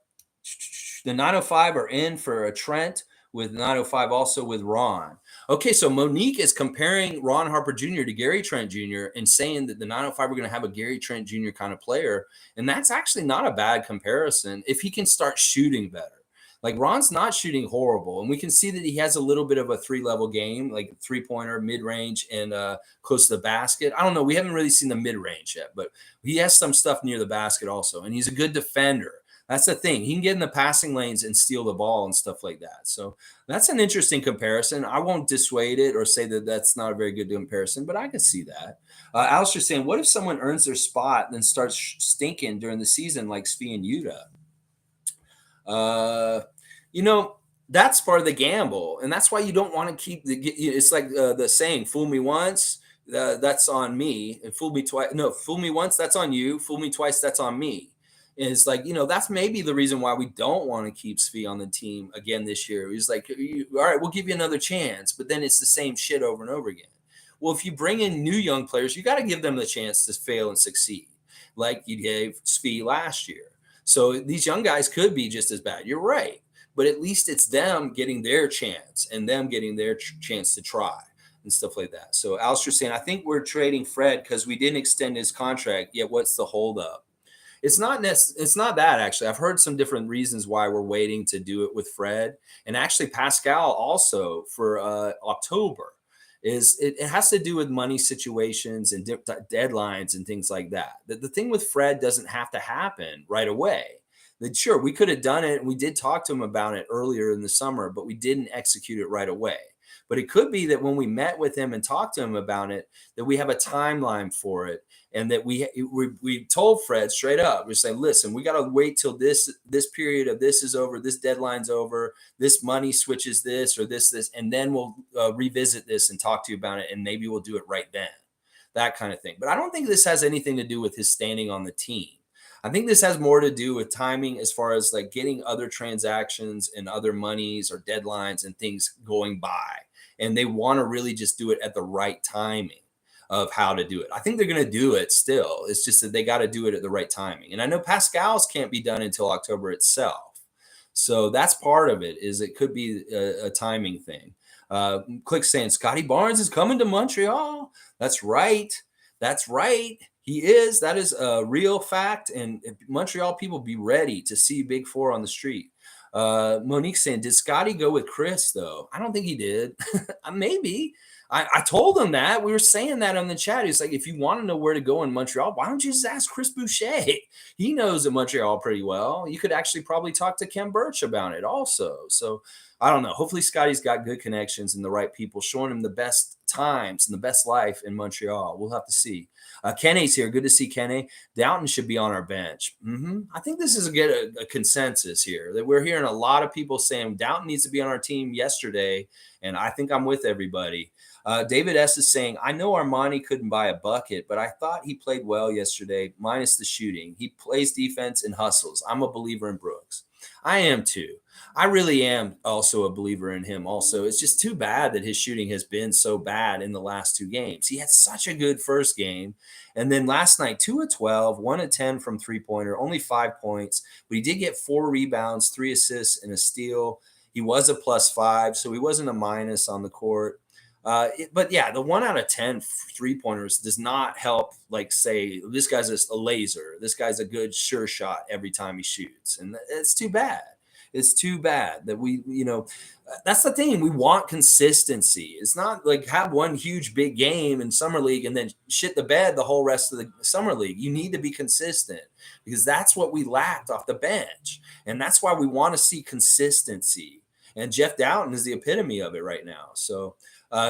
905 are in for a Trent with 905 also with Ron. Okay, so Monique is comparing Ron Harper Jr. to Gary Trent Jr. and saying that the 905 are going to have a Gary Trent Jr. kind of player. And that's actually not a bad comparison if he can start shooting better. Like Ron's not shooting horrible, and we can see that he has a little bit of a 3-level game, like three-pointer, mid-range, and close to the basket. I don't know. We haven't really seen the mid-range yet, but he has some stuff near the basket also, and he's a good defender. That's the thing. He can get in the passing lanes and steal the ball and stuff like that. So that's an interesting comparison. I won't dissuade it or say that that's not a very good comparison, but I can see that. Alistair's saying, what if someone earns their spot and then starts stinking during the season like Svi and Yuta? That's part of the gamble. And that's why you don't want to keep it's like the saying, fool me once, that's on me. And fool me twice. No, fool me once, that's on you. Fool me twice, that's on me. Is like, that's maybe the reason why we don't want to keep Svi on the team again this year. He's like, all right, we'll give you another chance, but then it's the same shit over and over again. Well, if you bring in new young players, you got to give them the chance to fail and succeed, like you gave Svi last year. So these young guys could be just as bad. You're right, but at least it's them getting their chance and them getting their chance to try and stuff like that. So Alistair's saying, I think we're trading Fred because we didn't extend his contract yet. What's the holdup? It's not that actually. I've heard some different reasons why we're waiting to do it with Fred, and actually Pascal also for October. It has to do with money situations and deadlines and things like that. The thing with Fred doesn't have to happen right away. That sure, we could have done it, and we did talk to him about it earlier in the summer, but we didn't execute it right away. But it could be that when we met with him and talked to him about it, that we have a timeline for it, and that we told Fred straight up, we're saying, listen, we got to wait till this period of this is over, this deadline's over, this money switches this or this, and then we'll revisit this and talk to you about it, and maybe we'll do it right then, that kind of thing. But I don't think this has anything to do with his standing on the team. I think this has more to do with timing as far as like getting other transactions and other monies or deadlines and things going by. And they want to really just do it at the right timing of how to do it. I think they're going to do it still. It's just that they got to do it at the right timing. And I know Pascal's can't be done until October itself. So that's part of it, is it could be a timing thing. Click saying Scotty Barnes is coming to Montreal. That's right. That's right. He is. That is a real fact. And Montreal people, be ready to see Big Four on the street. Monique saying, did Scotty go with Chris though? I don't think he did. Maybe. I told him that. We were saying that on the chat. He's like, if you want to know where to go in Montreal, why don't you just ask Chris Boucher? He knows Montreal pretty well. You could actually probably talk to Ken Birch about it also. So I don't know. Hopefully Scotty's got good connections and the right people showing him the best times and the best life in Montreal. We'll have to see. Kenny's here. Good to see Kenny. Doughton should be on our bench. I think this is a consensus here, that we're hearing a lot of people saying Doughton needs to be on our team yesterday, and I think I'm with everybody. David S. is saying, I know Armani couldn't buy a bucket, but I thought he played well yesterday, minus the shooting. He plays defense and hustles. I'm a believer in Brooks. I am too. I really am also a believer in him. Also, it's just too bad that his shooting has been so bad in the last two games. He had such a good first game, and then last night 2 of 12, 1 of 10 from three pointer, only 5 points, but he did get 4 rebounds, 3 assists, and a steal. He was a +5, so he wasn't a minus on the court. But yeah, the 1 out of 10 3 pointers does not help. Like, say this guy's a laser. This guy's a good sure shot every time he shoots, and it's too bad. It's too bad that that's the thing. We want consistency. It's not like have one huge big game in summer league and then shit the bed the whole rest of the summer league. You need to be consistent because that's what we lacked off the bench, and that's why we want to see consistency. And Jeff Dowtin is the epitome of it right now. So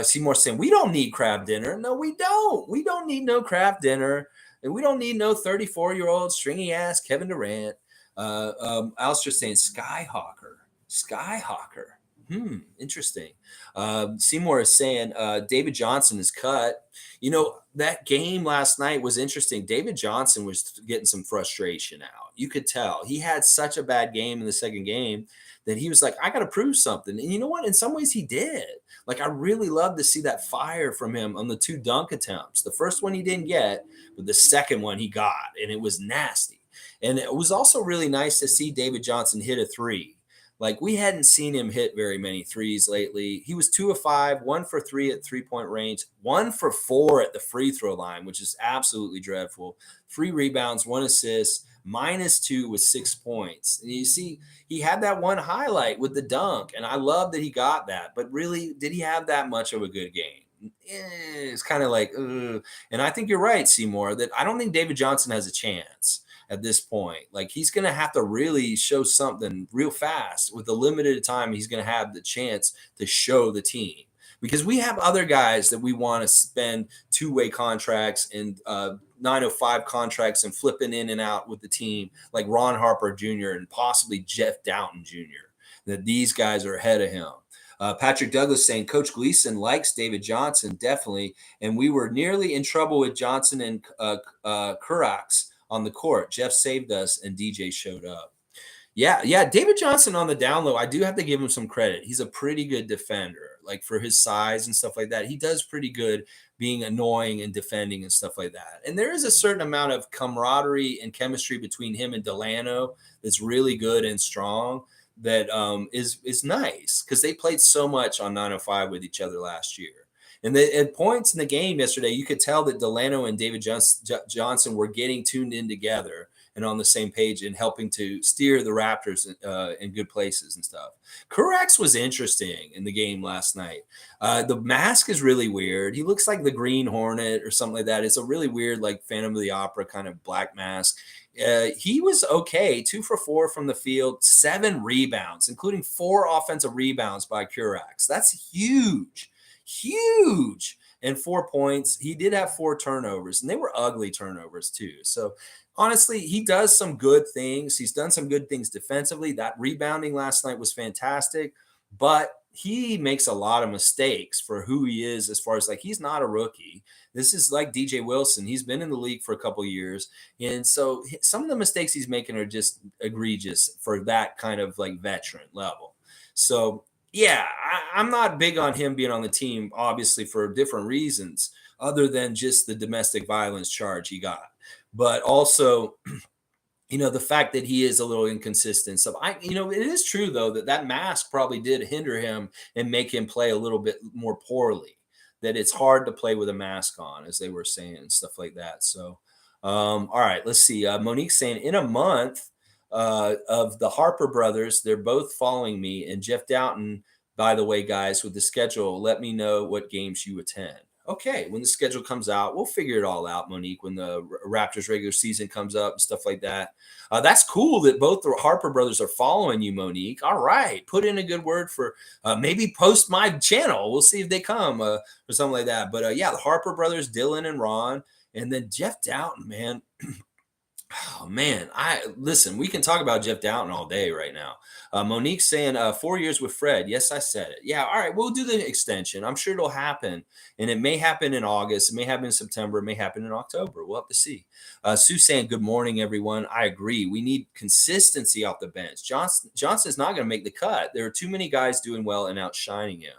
Seymour saying we don't need crab dinner. No, we don't. We don't need no crab dinner, and we don't need no 34-year-old stringy ass Kevin Durant. Alistair saying Skyhawker. Skyhawker. Interesting. Seymour is saying David Johnson is cut. That game last night was interesting. David Johnson was getting some frustration out. You could tell he had such a bad game in the second game that he was like, I got to prove something. And you know what? In some ways he did. Like, I really love to see that fire from him on the 2 dunk attempts. The first one he didn't get, but the second one he got, and it was nasty. And it was also really nice to see David Johnson hit a 3. Like, we hadn't seen him hit very many threes lately. He was 2 of 5, 1 for 3 at 3-point range, 1 for 4 at the free throw line, which is absolutely dreadful. 3 rebounds, 1 assist, -2 with 6 points. And you see, he had that one highlight with the dunk, and I love that he got that. But really, did he have that much of a good game? It's kind of like, ugh. And I think you're right, Seymour, that I don't think David Johnson has a chance at this point. Like, he's going to have to really show something real fast with the limited time he's going to have the chance to show the team, because we have other guys that we want to spend two-way contracts and 905 contracts and flipping in and out with the team, like Ron Harper Jr. and possibly Jeff Dowtin Jr., that these guys are ahead of him. Patrick Douglas saying Coach Gleason likes David Johnson, definitely, and we were nearly in trouble with Johnson and Kurax on the court. Jeff saved us, and DJ showed up. Yeah. David Johnson on the down low, I do have to give him some credit. He's a pretty good defender, like for his size and stuff like that. He does pretty good being annoying and defending and stuff like that. And there is a certain amount of camaraderie and chemistry between him and Delano that's really good and strong. That is nice because they played so much on 905 with each other last year. And at points in the game yesterday, you could tell that Delano and David Johnson were getting tuned in together and on the same page and helping to steer the Raptors in good places and stuff. Kurax was interesting in the game last night. The mask is really weird. He looks like the Green Hornet or something like that. It's a really weird, like Phantom of the Opera kind of black mask. He was okay, 2 for 4 from the field, 7 rebounds, including 4 offensive rebounds by Kurax. That's huge. And 4 points. He did have 4 turnovers, and they were ugly turnovers too. So honestly, he does some good things. He's done some good things defensively. That rebounding last night was fantastic, but he makes a lot of mistakes for who he is, as far as, like, he's not a rookie. This is like DJ Wilson. He's been in the league for a couple of years. And so some of the mistakes he's making are just egregious for that kind of like veteran level. So yeah, I'm not big on him being on the team, obviously, for different reasons other than just the domestic violence charge he got. But also, the fact that he is a little inconsistent. So it is true though that mask probably did hinder him and make him play a little bit more poorly. That it's hard to play with a mask on, as they were saying, and stuff like that. So, all right, let's see. Monique saying in a month of the Harper brothers, they're both following me, and Jeff Dowtin. By the way, guys, with the schedule, let me know what games you attend. Okay, when the schedule comes out, we'll figure it all out, Monique, when the Raptors regular season comes up and stuff like that. That's cool that both the Harper brothers are following you, Monique. All right, put in a good word for maybe post my channel. We'll see if they come or something like that. But yeah, the Harper brothers, Dylan and Ron, and then Jeff Dowtin, man. Oh man, I listen. We can talk about Jeff Dowtin all day right now. Monique saying 4 years with Fred. Yes, I said it. Yeah, all right. We'll do the extension. I'm sure it'll happen, and it may happen in August. It may happen in September. It may happen in October. We'll have to see. Sue saying good morning, everyone. I agree. We need consistency off the bench. Johnson's not going to make the cut. There are too many guys doing well and outshining him.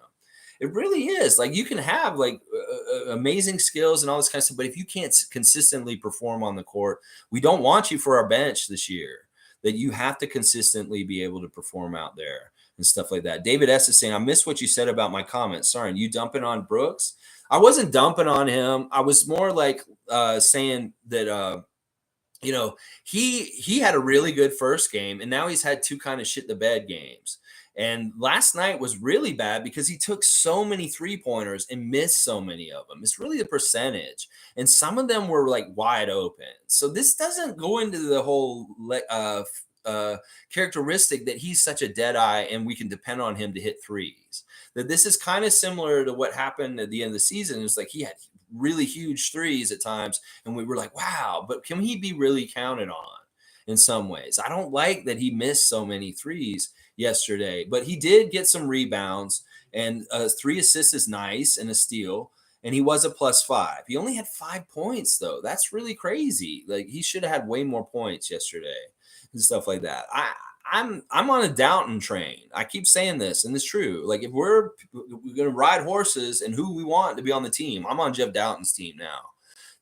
It really is. Like you can have like amazing skills and all this kind of stuff, but if you can't consistently perform on the court, we don't want you for our bench this year. That you have to consistently be able to perform out there and stuff like that. David S is saying, I missed what you said about my comments. Sorry, you dumping on Brooks? I wasn't dumping on him. I was more like saying that you know, he had a really good first game, and now he's had two kind of shit the bed games. And last night was really bad because he took so many 3-pointers and missed so many of them. It's really the percentage, and some of them were like wide open. So this doesn't go into the whole characteristic that he's such a dead eye and we can depend on him to hit threes. That this is kind of similar to what happened at the end of the season. It's like he had really huge threes at times, and we were like, wow, but can he be really counted on in some ways? I don't like that he missed so many threes yesterday, but he did get some rebounds, and 3 assists is nice and a steal, and he was a +5. He only had 5 points though. That's really crazy. Like he should have had way more points yesterday and stuff like that. I'm on a Downton train. I keep saying this, and it's true. Like if we're gonna ride horses and who we want to be on the team, I'm on Jeff Downton's team now.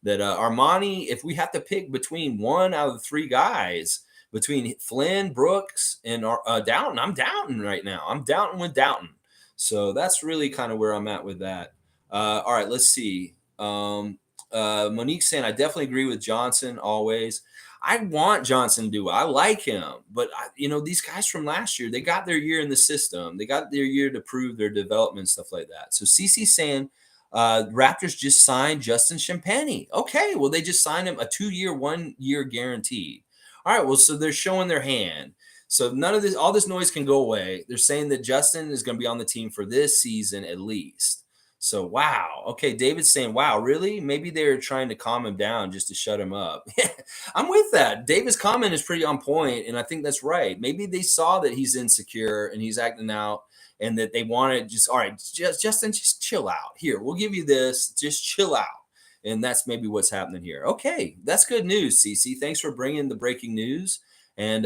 That Armani, if we have to pick between one out of the three guys, between Flynn, Brooks, and Downton, I'm Downton right now. I'm Downton with Downton. So that's really kind of where I'm at with that. All right, let's see. Monique saying, I definitely agree with Johnson always. I want Johnson to do well. I like him, but these guys from last year, they got their year in the system. They got their year to prove their development, stuff like that. So CC saying, Raptors just signed Justin Champagnie. Okay, well they just signed him a 2-year, 1-year guaranteed. All right, well so they're showing their hand. So none of this, all this noise can go away. They're saying that Justin is going to be on the team for this season at least. So wow. Okay, David's saying, wow, really? Maybe they're trying to calm him down just to shut him up. I'm with that. David's comment is pretty on point, and I think that's right. Maybe they saw that he's insecure and he's acting out, and that they wanted just, all right, Justin, just chill out. Here, we'll give you this. Just chill out. And that's maybe what's happening here. Okay, that's good news, CC. Thanks for bringing the breaking news. And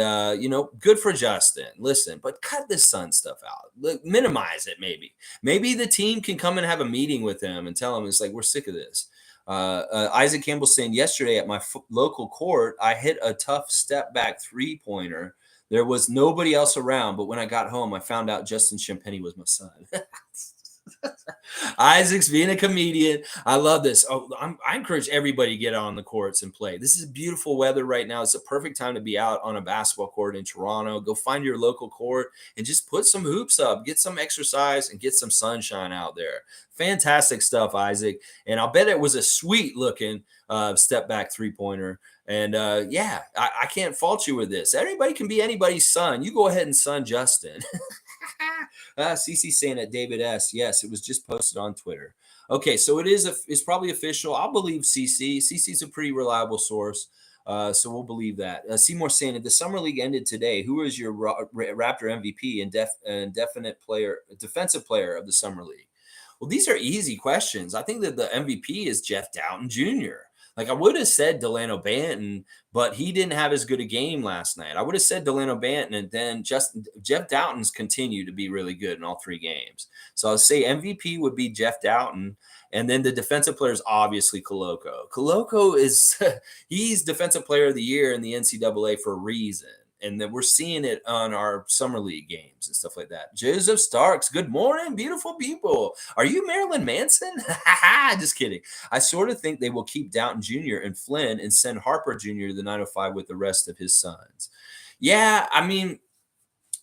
good for Justin. Listen, but cut this Sun stuff out. Minimize it, maybe. Maybe the team can come and have a meeting with him and tell him it's like we're sick of this. Isaac Campbell saying yesterday at my local court, I hit a tough step back 3-pointer. There was nobody else around, but when I got home, I found out Justin Champagnie was my son. Isaac's being a comedian. I love this. I encourage everybody to get out on the courts and play. This is beautiful weather right now. It's a perfect time to be out on a basketball court in Toronto. Go find your local court and just put some hoops up, get some exercise, and get some sunshine out there. Fantastic stuff, Isaac. And I'll bet it was a sweet looking step back 3-pointer. And I can't fault you with this. Everybody can be anybody's son. You go ahead and son Justin. CC saying at David S. Yes, it was just posted on Twitter. Okay, so it's probably official. I'll believe CC. CC's a pretty reliable source, so we'll believe that. Seymour saying if the summer league ended today, who is your Raptor MVP and defensive player of the summer league? Well, these are easy questions. I think that the MVP is Jeff Dowtin Jr. Like I would have said Delano Banton, but he didn't have as good a game last night. I would have said Delano Banton, and then Jeff Dowtin's continued to be really good in all 3 games. So I'll say MVP would be Jeff Dowtin, and then the defensive player is obviously Koloko. Koloko is he's defensive player of the year in the NCAA for a reason. And then we're seeing it on our summer league games and stuff like that. Joseph Starks, good morning, beautiful people. Are you Marilyn Manson? Just kidding. I sort of think they will keep Dowtin Jr. and Flynn and send Harper Jr. to the 905 with the rest of his sons. Yeah, I mean,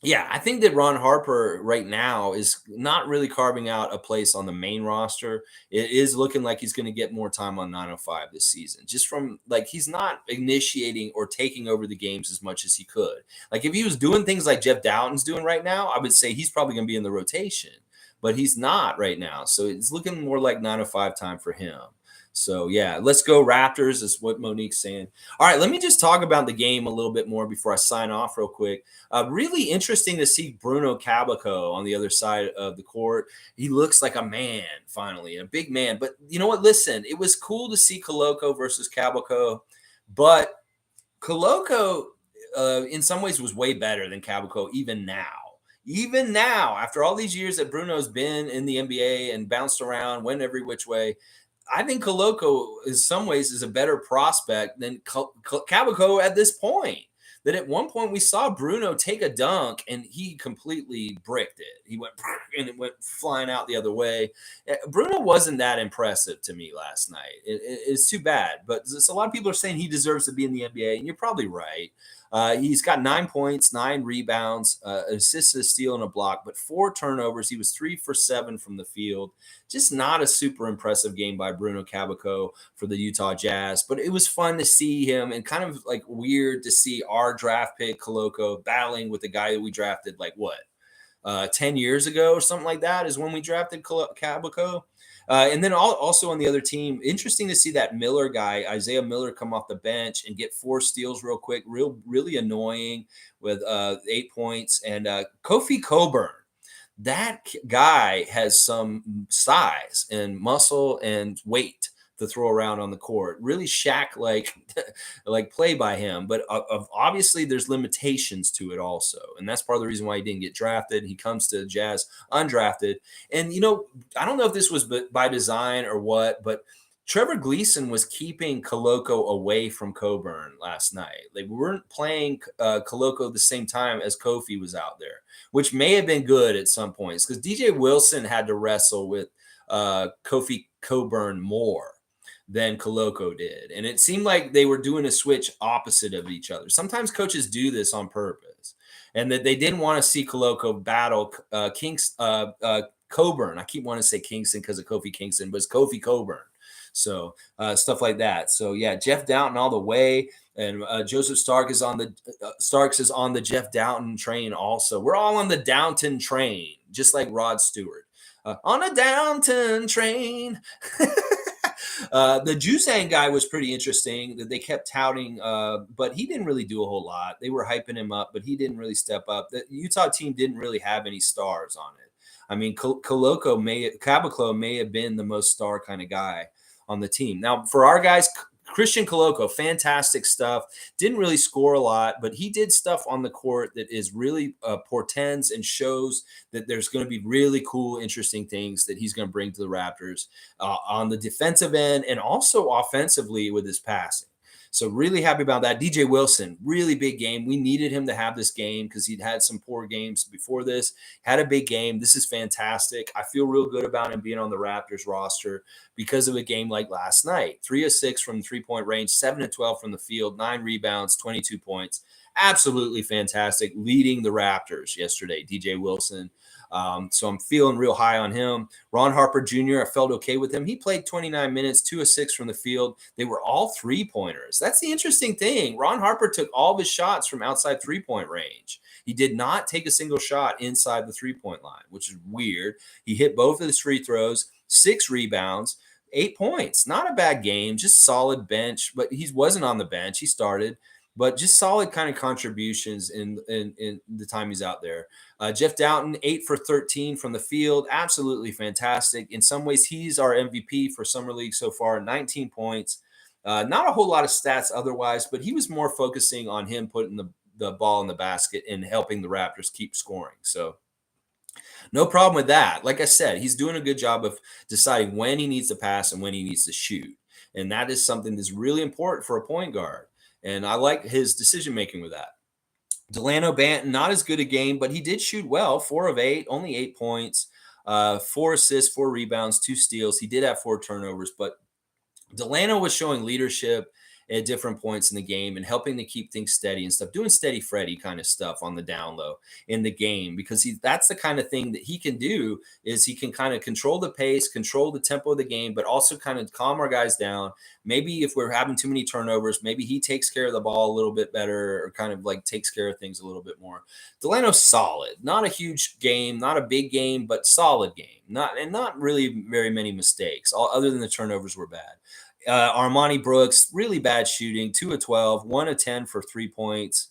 yeah, I think that Ron Harper right now is not really carving out a place on the main roster. It is looking like he's going to get more time on 905 this season. Just from like he's not initiating or taking over the games as much as he could. Like if he was doing things like Jeff Dowtin's doing right now, I would say he's probably going to be in the rotation, but he's not right now. So it's looking more like 905 time for him. So yeah, let's go Raptors is what Monique's saying. All right, let me just talk about the game a little bit more before I sign off real quick. Really interesting to see Bruno Caboclo on the other side of the court. He looks like a man finally, a big man. But you know what? Listen, it was cool to see Koloko versus Caboclo, but Koloko, in some ways, was way better than Caboclo even now. Even now, after all these years that Bruno's been in the NBA and bounced around, went every which way, I think Koloko, in some ways, is a better prospect than Caboclo at this point. That at one point we saw Bruno take a dunk and he completely bricked it. He went and it went flying out the other way. Bruno wasn't that impressive to me last night. It's too bad, but a lot of people are saying he deserves to be in the NBA, and you're probably right. He's got 9 points, 9 rebounds, assists, a steal, and a block, but 4 turnovers. He was 3 for 7 from the field. Just not a super impressive game by Bruno Caboclo for the Utah Jazz, but it was fun to see him and kind of like weird to see our draft pick Koloko battling with the guy that we drafted like what 10 years ago or something like that is when we drafted Caboclo. And then also on the other team, interesting to see that Miller guy, Isaiah Miller, come off the bench and get 4 steals real quick. Really annoying with 8 points. And Kofi Coburn, that guy has some size and muscle and weight to throw around on the court. Really Shaq like play by him, but obviously there's limitations to it also, and that's part of the reason why he didn't get drafted. He comes to Jazz undrafted, and I don't know if this was by design or what, but Trevor Gleason was keeping Koloko away from Coburn last night. They weren't playing Koloko the same time as Kofi was out there, which may have been good at some points because DJ Wilson had to wrestle with Kofi Coburn more than Koloko did. And it seemed like they were doing a switch opposite of each other. Sometimes coaches do this on purpose, and that they didn't want to see Koloko battle Coburn. I keep wanting to say Kingston because of Kofi Kingston, but it's Kofi Coburn. So stuff like that. So yeah, Jeff Doughton all the way, and Joseph Starks is on the Jeff Doughton train. Also, we're all on the Downton train, just like Rod Stewart on a Downton train. The Juzang guy was pretty interesting that they kept touting, but he didn't really do a whole lot. They were hyping him up, but he didn't really step up. The Utah team didn't really have any stars on it. I mean, Caboclo may have been the most star kind of guy on the team. Now, for our guys, Christian Koloko, fantastic stuff. Didn't really score a lot, but he did stuff on the court that is really portends and shows that there's going to be really cool, interesting things that he's going to bring to the Raptors on the defensive end and also offensively with his passing. So really happy about that. DJ Wilson, really big game. We needed him to have this game because he'd had some poor games before this. Had a big game. This is fantastic. I feel real good about him being on the Raptors roster because of a game like last night. 3 of 6 from 3-point range, 7 of 12 from the field, 9 rebounds, 22 points. Absolutely fantastic. Leading the Raptors yesterday, DJ Wilson. So I'm feeling real high on him. Ron Harper Jr., I felt okay with him. He played 29 minutes, 2 of 6 from the field. They were all 3-pointers. That's the interesting thing. Ron Harper took all of his shots from outside 3-point range. He did not take a single shot inside the 3-point line, which is weird. He hit both of his free throws, 6 rebounds, 8 points. Not a bad game, just solid bench, but he wasn't on the bench. He started. But just solid kind of contributions in the time he's out there. Jeff Doughton, 8 for 13 from the field. Absolutely fantastic. In some ways, he's our MVP for Summer League so far, 19 points. Not a whole lot of stats otherwise, but he was more focusing on him putting the ball in the basket and helping the Raptors keep scoring. So no problem with that. Like I said, he's doing a good job of deciding when he needs to pass and when he needs to shoot. And that is something that's really important for a point guard. And I like his decision-making with that. Delano Banton, not as good a game, but he did shoot well, 4 of 8, only 8 points, 4 assists, 4 rebounds, 2 steals. He did have 4 turnovers, but Delano was showing leadership at different points in the game and helping to keep things steady and stuff, doing steady Freddy kind of stuff on the down low in the game, because that's the kind of thing that he can do is he can kind of control the pace, control the tempo of the game, but also kind of calm our guys down. Maybe if we're having too many turnovers, maybe he takes care of the ball a little bit better or kind of like takes care of things a little bit more. Delano's solid, not a huge game, not a big game, but solid game. Not really very many mistakes, other than the turnovers were bad. Armani Brooks, really bad shooting, 2 of 12, 1 of 10 for 3 points.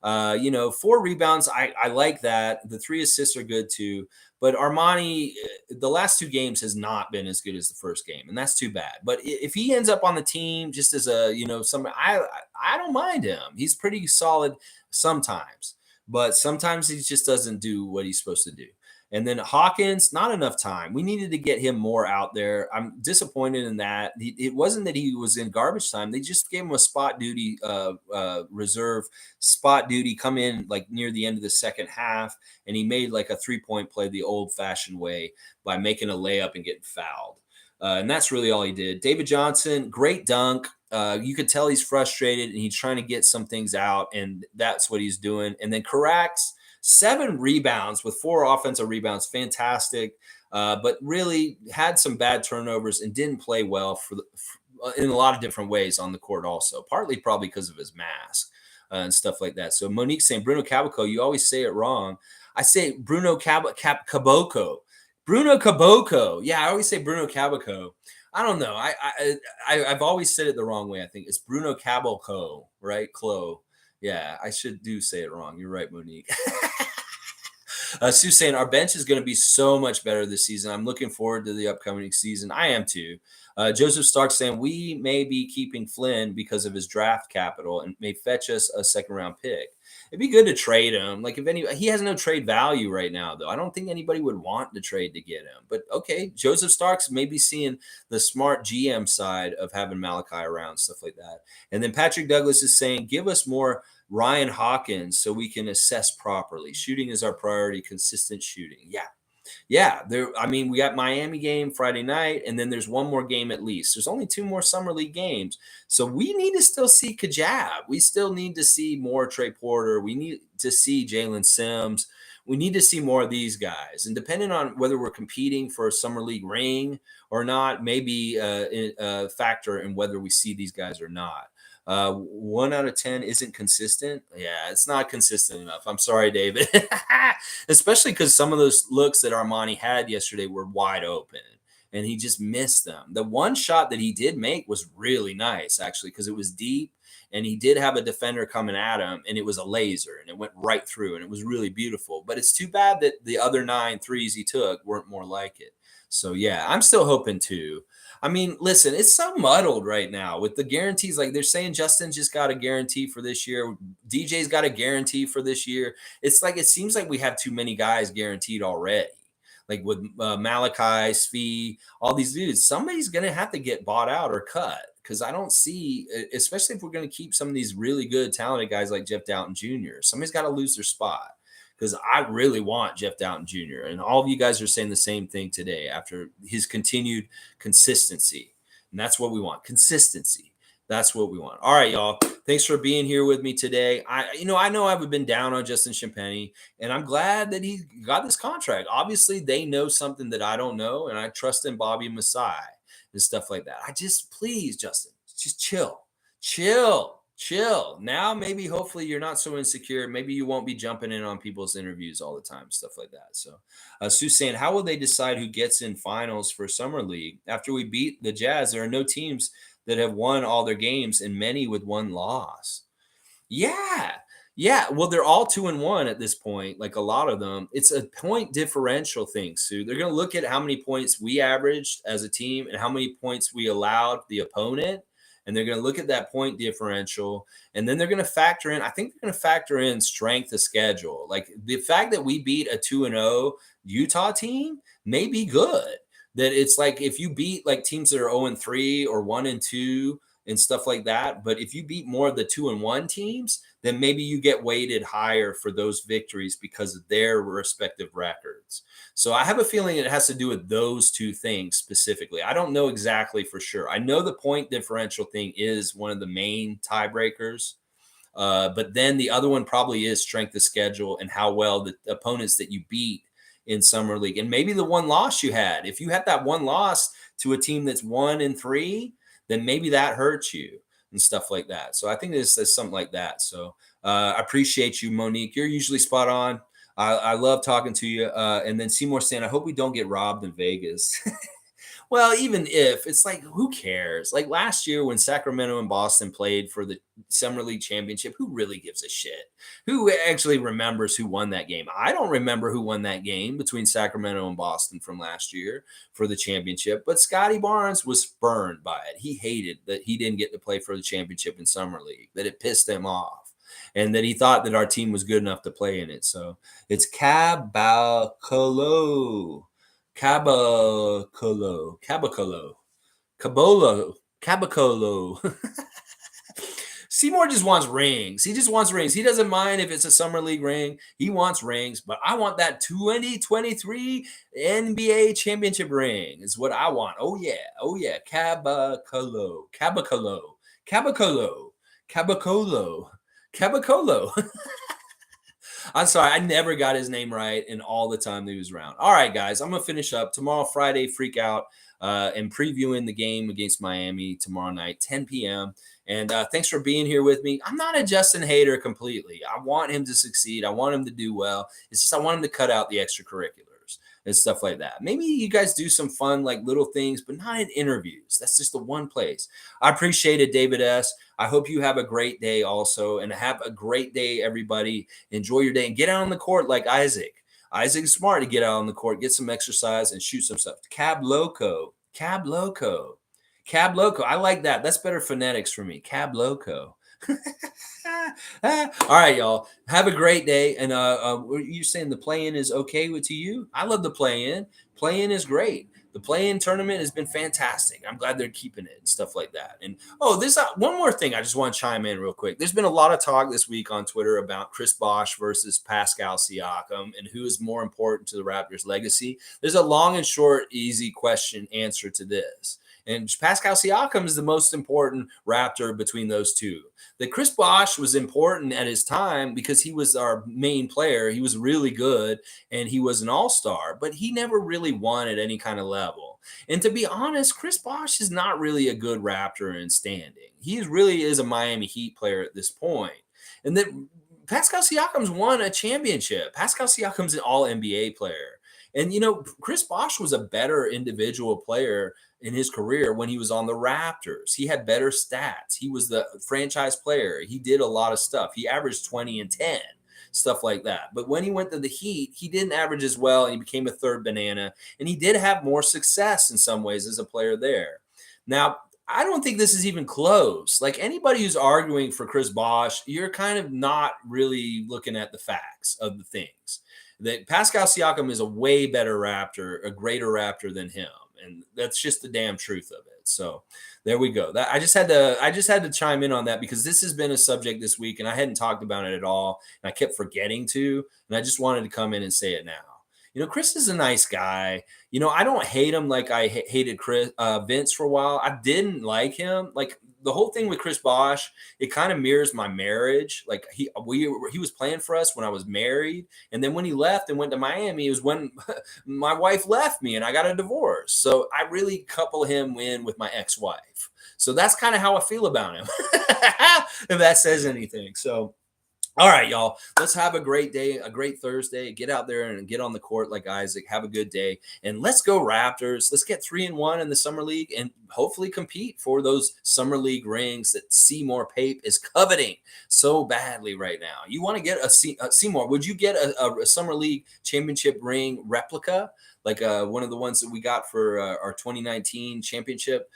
4 rebounds. I like that. The 3 assists are good too. But Armani, the last 2 games has not been as good as the first game, and that's too bad. But if he ends up on the team just as a, I don't mind him. He's pretty solid sometimes, but sometimes he just doesn't do what he's supposed to do. And then Hawkins, not enough time. We needed to get him more out there. I'm disappointed in that. It wasn't that he was in garbage time. They just gave him a spot duty, reserve spot duty, come in like near the end of the second half. And he made like a 3-point play the old fashioned way by making a layup and getting fouled. And that's really all he did. David Johnson, great dunk. You could tell he's frustrated and he's trying to get some things out, and that's what he's doing. And then Carax, 7 rebounds with 4 offensive rebounds, fantastic. But really had some bad turnovers and didn't play well in a lot of different ways on the court. Also, partly probably because of his mask and stuff like that. So Monique saying Bruno Caboclo, you always say it wrong. I say Bruno Caboclo. Bruno Caboclo. Yeah, I always say Bruno Caboclo. I don't know. I've always said it the wrong way. I think it's Bruno Caboclo, right? Clo. Yeah, I should do say it wrong. You're right, Monique. Sue saying our bench is going to be so much better this season. I'm looking forward to the upcoming season. I am too. Joseph Stark saying we may be keeping Flynn because of his draft capital and may fetch us a second-round pick. It'd be good to trade him. Like he has no trade value right now, though. I don't think anybody would want to trade to get him. But okay, Joseph Starks may be seeing the smart GM side of having Malachi around, stuff like that. And then Patrick Douglas is saying, give us more Ryan Hawkins so we can assess properly. Shooting is our priority, consistent shooting. Yeah. We got Miami game Friday night, and then there's one more game at least. There's only 2 more summer league games. So we need to still see Kajab. We still need to see more Trey Porter. We need to see Jalen Sims. We need to see more of these guys. And depending on whether we're competing for a summer league ring or not, maybe a factor in whether we see these guys or not. 1 out of 10 isn't consistent. Yeah, it's not consistent enough. I'm sorry, David. Especially because some of those looks that Armani had yesterday were wide open and he just missed them. The one shot that he did make was really nice, actually, because it was deep and he did have a defender coming at him and it was a laser and it went right through and it was really beautiful. But it's too bad that the other 9 threes he took weren't more like it. So, yeah, I'm still hoping to. I mean, listen, it's so muddled right now with the guarantees. Like they're saying Justin just got a guarantee for this year. DJ's got a guarantee for this year. It's like it seems like we have too many guys guaranteed already. Like with Malachi, Svi, all these dudes, somebody's going to have to get bought out or cut because I don't see, especially if we're going to keep some of these really good, talented guys like Jeff Doughton Jr., somebody's got to lose their spot. Because I really want Jeff Doughton Jr. And all of you guys are saying the same thing today after his continued consistency. And that's what we want. Consistency. That's what we want. All right, y'all. Thanks for being here with me today. I know I've been down on Justin Champagnie, and I'm glad that he got this contract. Obviously, they know something that I don't know, and I trust in Bobby Masai and stuff like that. Please, Justin, just chill. Now, maybe hopefully you're not so insecure. Maybe you won't be jumping in on people's interviews all the time, stuff like that. So Sue's saying, how will they decide who gets in finals for Summer League? After we beat the Jazz, there are no teams that have won all their games and many with 1 loss. Yeah. Well, they're all 2-1 at this point. Like a lot of them, it's a point differential thing, Sue. They're going to look at how many points we averaged as a team and how many points we allowed the opponent. And they're going to look at that point differential. And then they're going to factor in strength of schedule. Like the fact that we beat a 2-0 Utah team may be good. That it's like if you beat like teams that are 0-3 or 1-2 and stuff like that. But if you beat more of the 2-1 teams, then maybe you get weighted higher for those victories because of their respective records. So I have a feeling it has to do with those 2 things specifically. I don't know exactly for sure. I know the point differential thing is one of the main tiebreakers. But then the other one probably is strength of schedule and how well the opponents that you beat in Summer League. And maybe the 1 loss you had. If you had that 1 loss to a team that's 1-3, then maybe that hurts you and stuff like that. So I think there's something like that. So I appreciate you, Monique. You're usually spot on. I love talking to you. And then Seymour saying, I hope we don't get robbed in Vegas. Well, even if it's like, who cares? Like last year when Sacramento and Boston played for the Summer League Championship, who really gives a shit? Who actually remembers who won that game? I don't remember who won that game between Sacramento and Boston from last year for the championship, but Scotty Barnes was burned by it. He hated that he didn't get to play for the championship in Summer League, that it pissed him off, and that he thought that our team was good enough to play in it. So it's Caboclo. Caboclo. Seymour just wants rings. He just wants rings. He doesn't mind if it's a summer league ring. He wants rings, but I want that 2023 NBA championship ring is what I want. Oh yeah. Oh yeah. Caboclo. Caboclo. Caboclo. Caboclo. Caboclo. I'm sorry, I never got his name right in all the time that he was around. All right, guys, I'm gonna finish up tomorrow, Friday, freak out, and previewing the game against Miami tomorrow night, 10 p.m. And thanks for being here with me. I'm not a Justin hater completely. I want him to succeed. I want him to do well. It's just I want him to cut out the extracurriculars and stuff like that. Maybe you guys do some fun, like little things, but not in interviews. That's just the one place. I appreciate it, David S. I hope you have a great day also, and have a great day, everybody. Enjoy your day and get out on the court like Isaac. Isaac's smart to get out on the court, get some exercise, and shoot some stuff. Cab Loco. Cab Loco. Cab Loco. I like that. That's better phonetics for me. Cab Loco. All right, y'all. Have a great day. And you saying the play-in is okay with you? I love the play-in. Play-in is great. The play-in tournament has been fantastic. I'm glad they're keeping it and stuff like that. And this one more thing I just want to chime in real quick. There's been a lot of talk this week on Twitter about Chris Bosh versus Pascal Siakam and who is more important to the Raptors' legacy. There's a long and short, easy question answer to this. And Pascal Siakam is the most important Raptor between those two. That Chris Bosh was important at his time because he was our main player. He was really good and he was an all-star, but he never really won at any kind of level. And to be honest, Chris Bosh is not really a good Raptor in standing. He really is a Miami Heat player at this point. And that Pascal Siakam's won a championship. Pascal Siakam's an all-NBA player. And, Chris Bosh was a better individual player in his career when he was on the Raptors. He had better stats. He was the franchise player. He did a lot of stuff. He averaged 20 and 10, stuff like that. But when he went to the Heat, he didn't average as well, and he became a third banana. And he did have more success in some ways as a player there. Now, I don't think this is even close. Like anybody who's arguing for Chris Bosh, you're kind of not really looking at the facts of the things. That Pascal Siakam is a way better Raptor, a greater Raptor than him. And that's just the damn truth of it. So there we go. I just had to chime in on that because this has been a subject this week and I hadn't talked about it at all. And I kept forgetting to, and I just wanted to come in and say it now. Chris is a nice guy. I don't hate him like I hated Vince for a while. I didn't like him. Like the whole thing with Chris Bosh, it kind of mirrors my marriage. Like he was playing for us when I was married, and then when he left and went to Miami, it was when my wife left me and I got a divorce. So I really couple him in with my ex-wife. So that's kind of how I feel about him. If that says anything. So. All right, y'all. Let's have a great day, a great Thursday. Get out there and get on the court like Isaac. Have a good day. And let's go Raptors. Let's get 3-1 in the Summer League and hopefully compete for those Summer League rings that Seymour Pape is coveting so badly right now. You want to get a Seymour, would you get a Summer League championship ring replica? Like one of the ones that we got for our 2019 championship,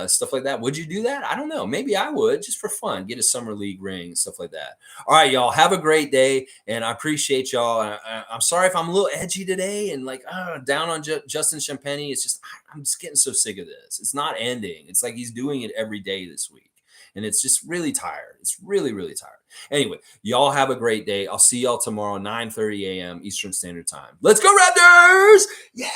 stuff like that. Would you do that? I don't know. Maybe I would just for fun, get a summer league ring, stuff like that. All right, y'all have a great day. And I appreciate y'all. I'm sorry if I'm a little edgy today and like down on Justin Champagnie. It's just, I'm just getting so sick of this. It's not ending. It's like he's doing it every day this week. And it's just really tired. It's really, really tired. Anyway, y'all have a great day. I'll see y'all tomorrow, 9:30 a.m. Eastern Standard Time. Let's go Raptors! Yeah.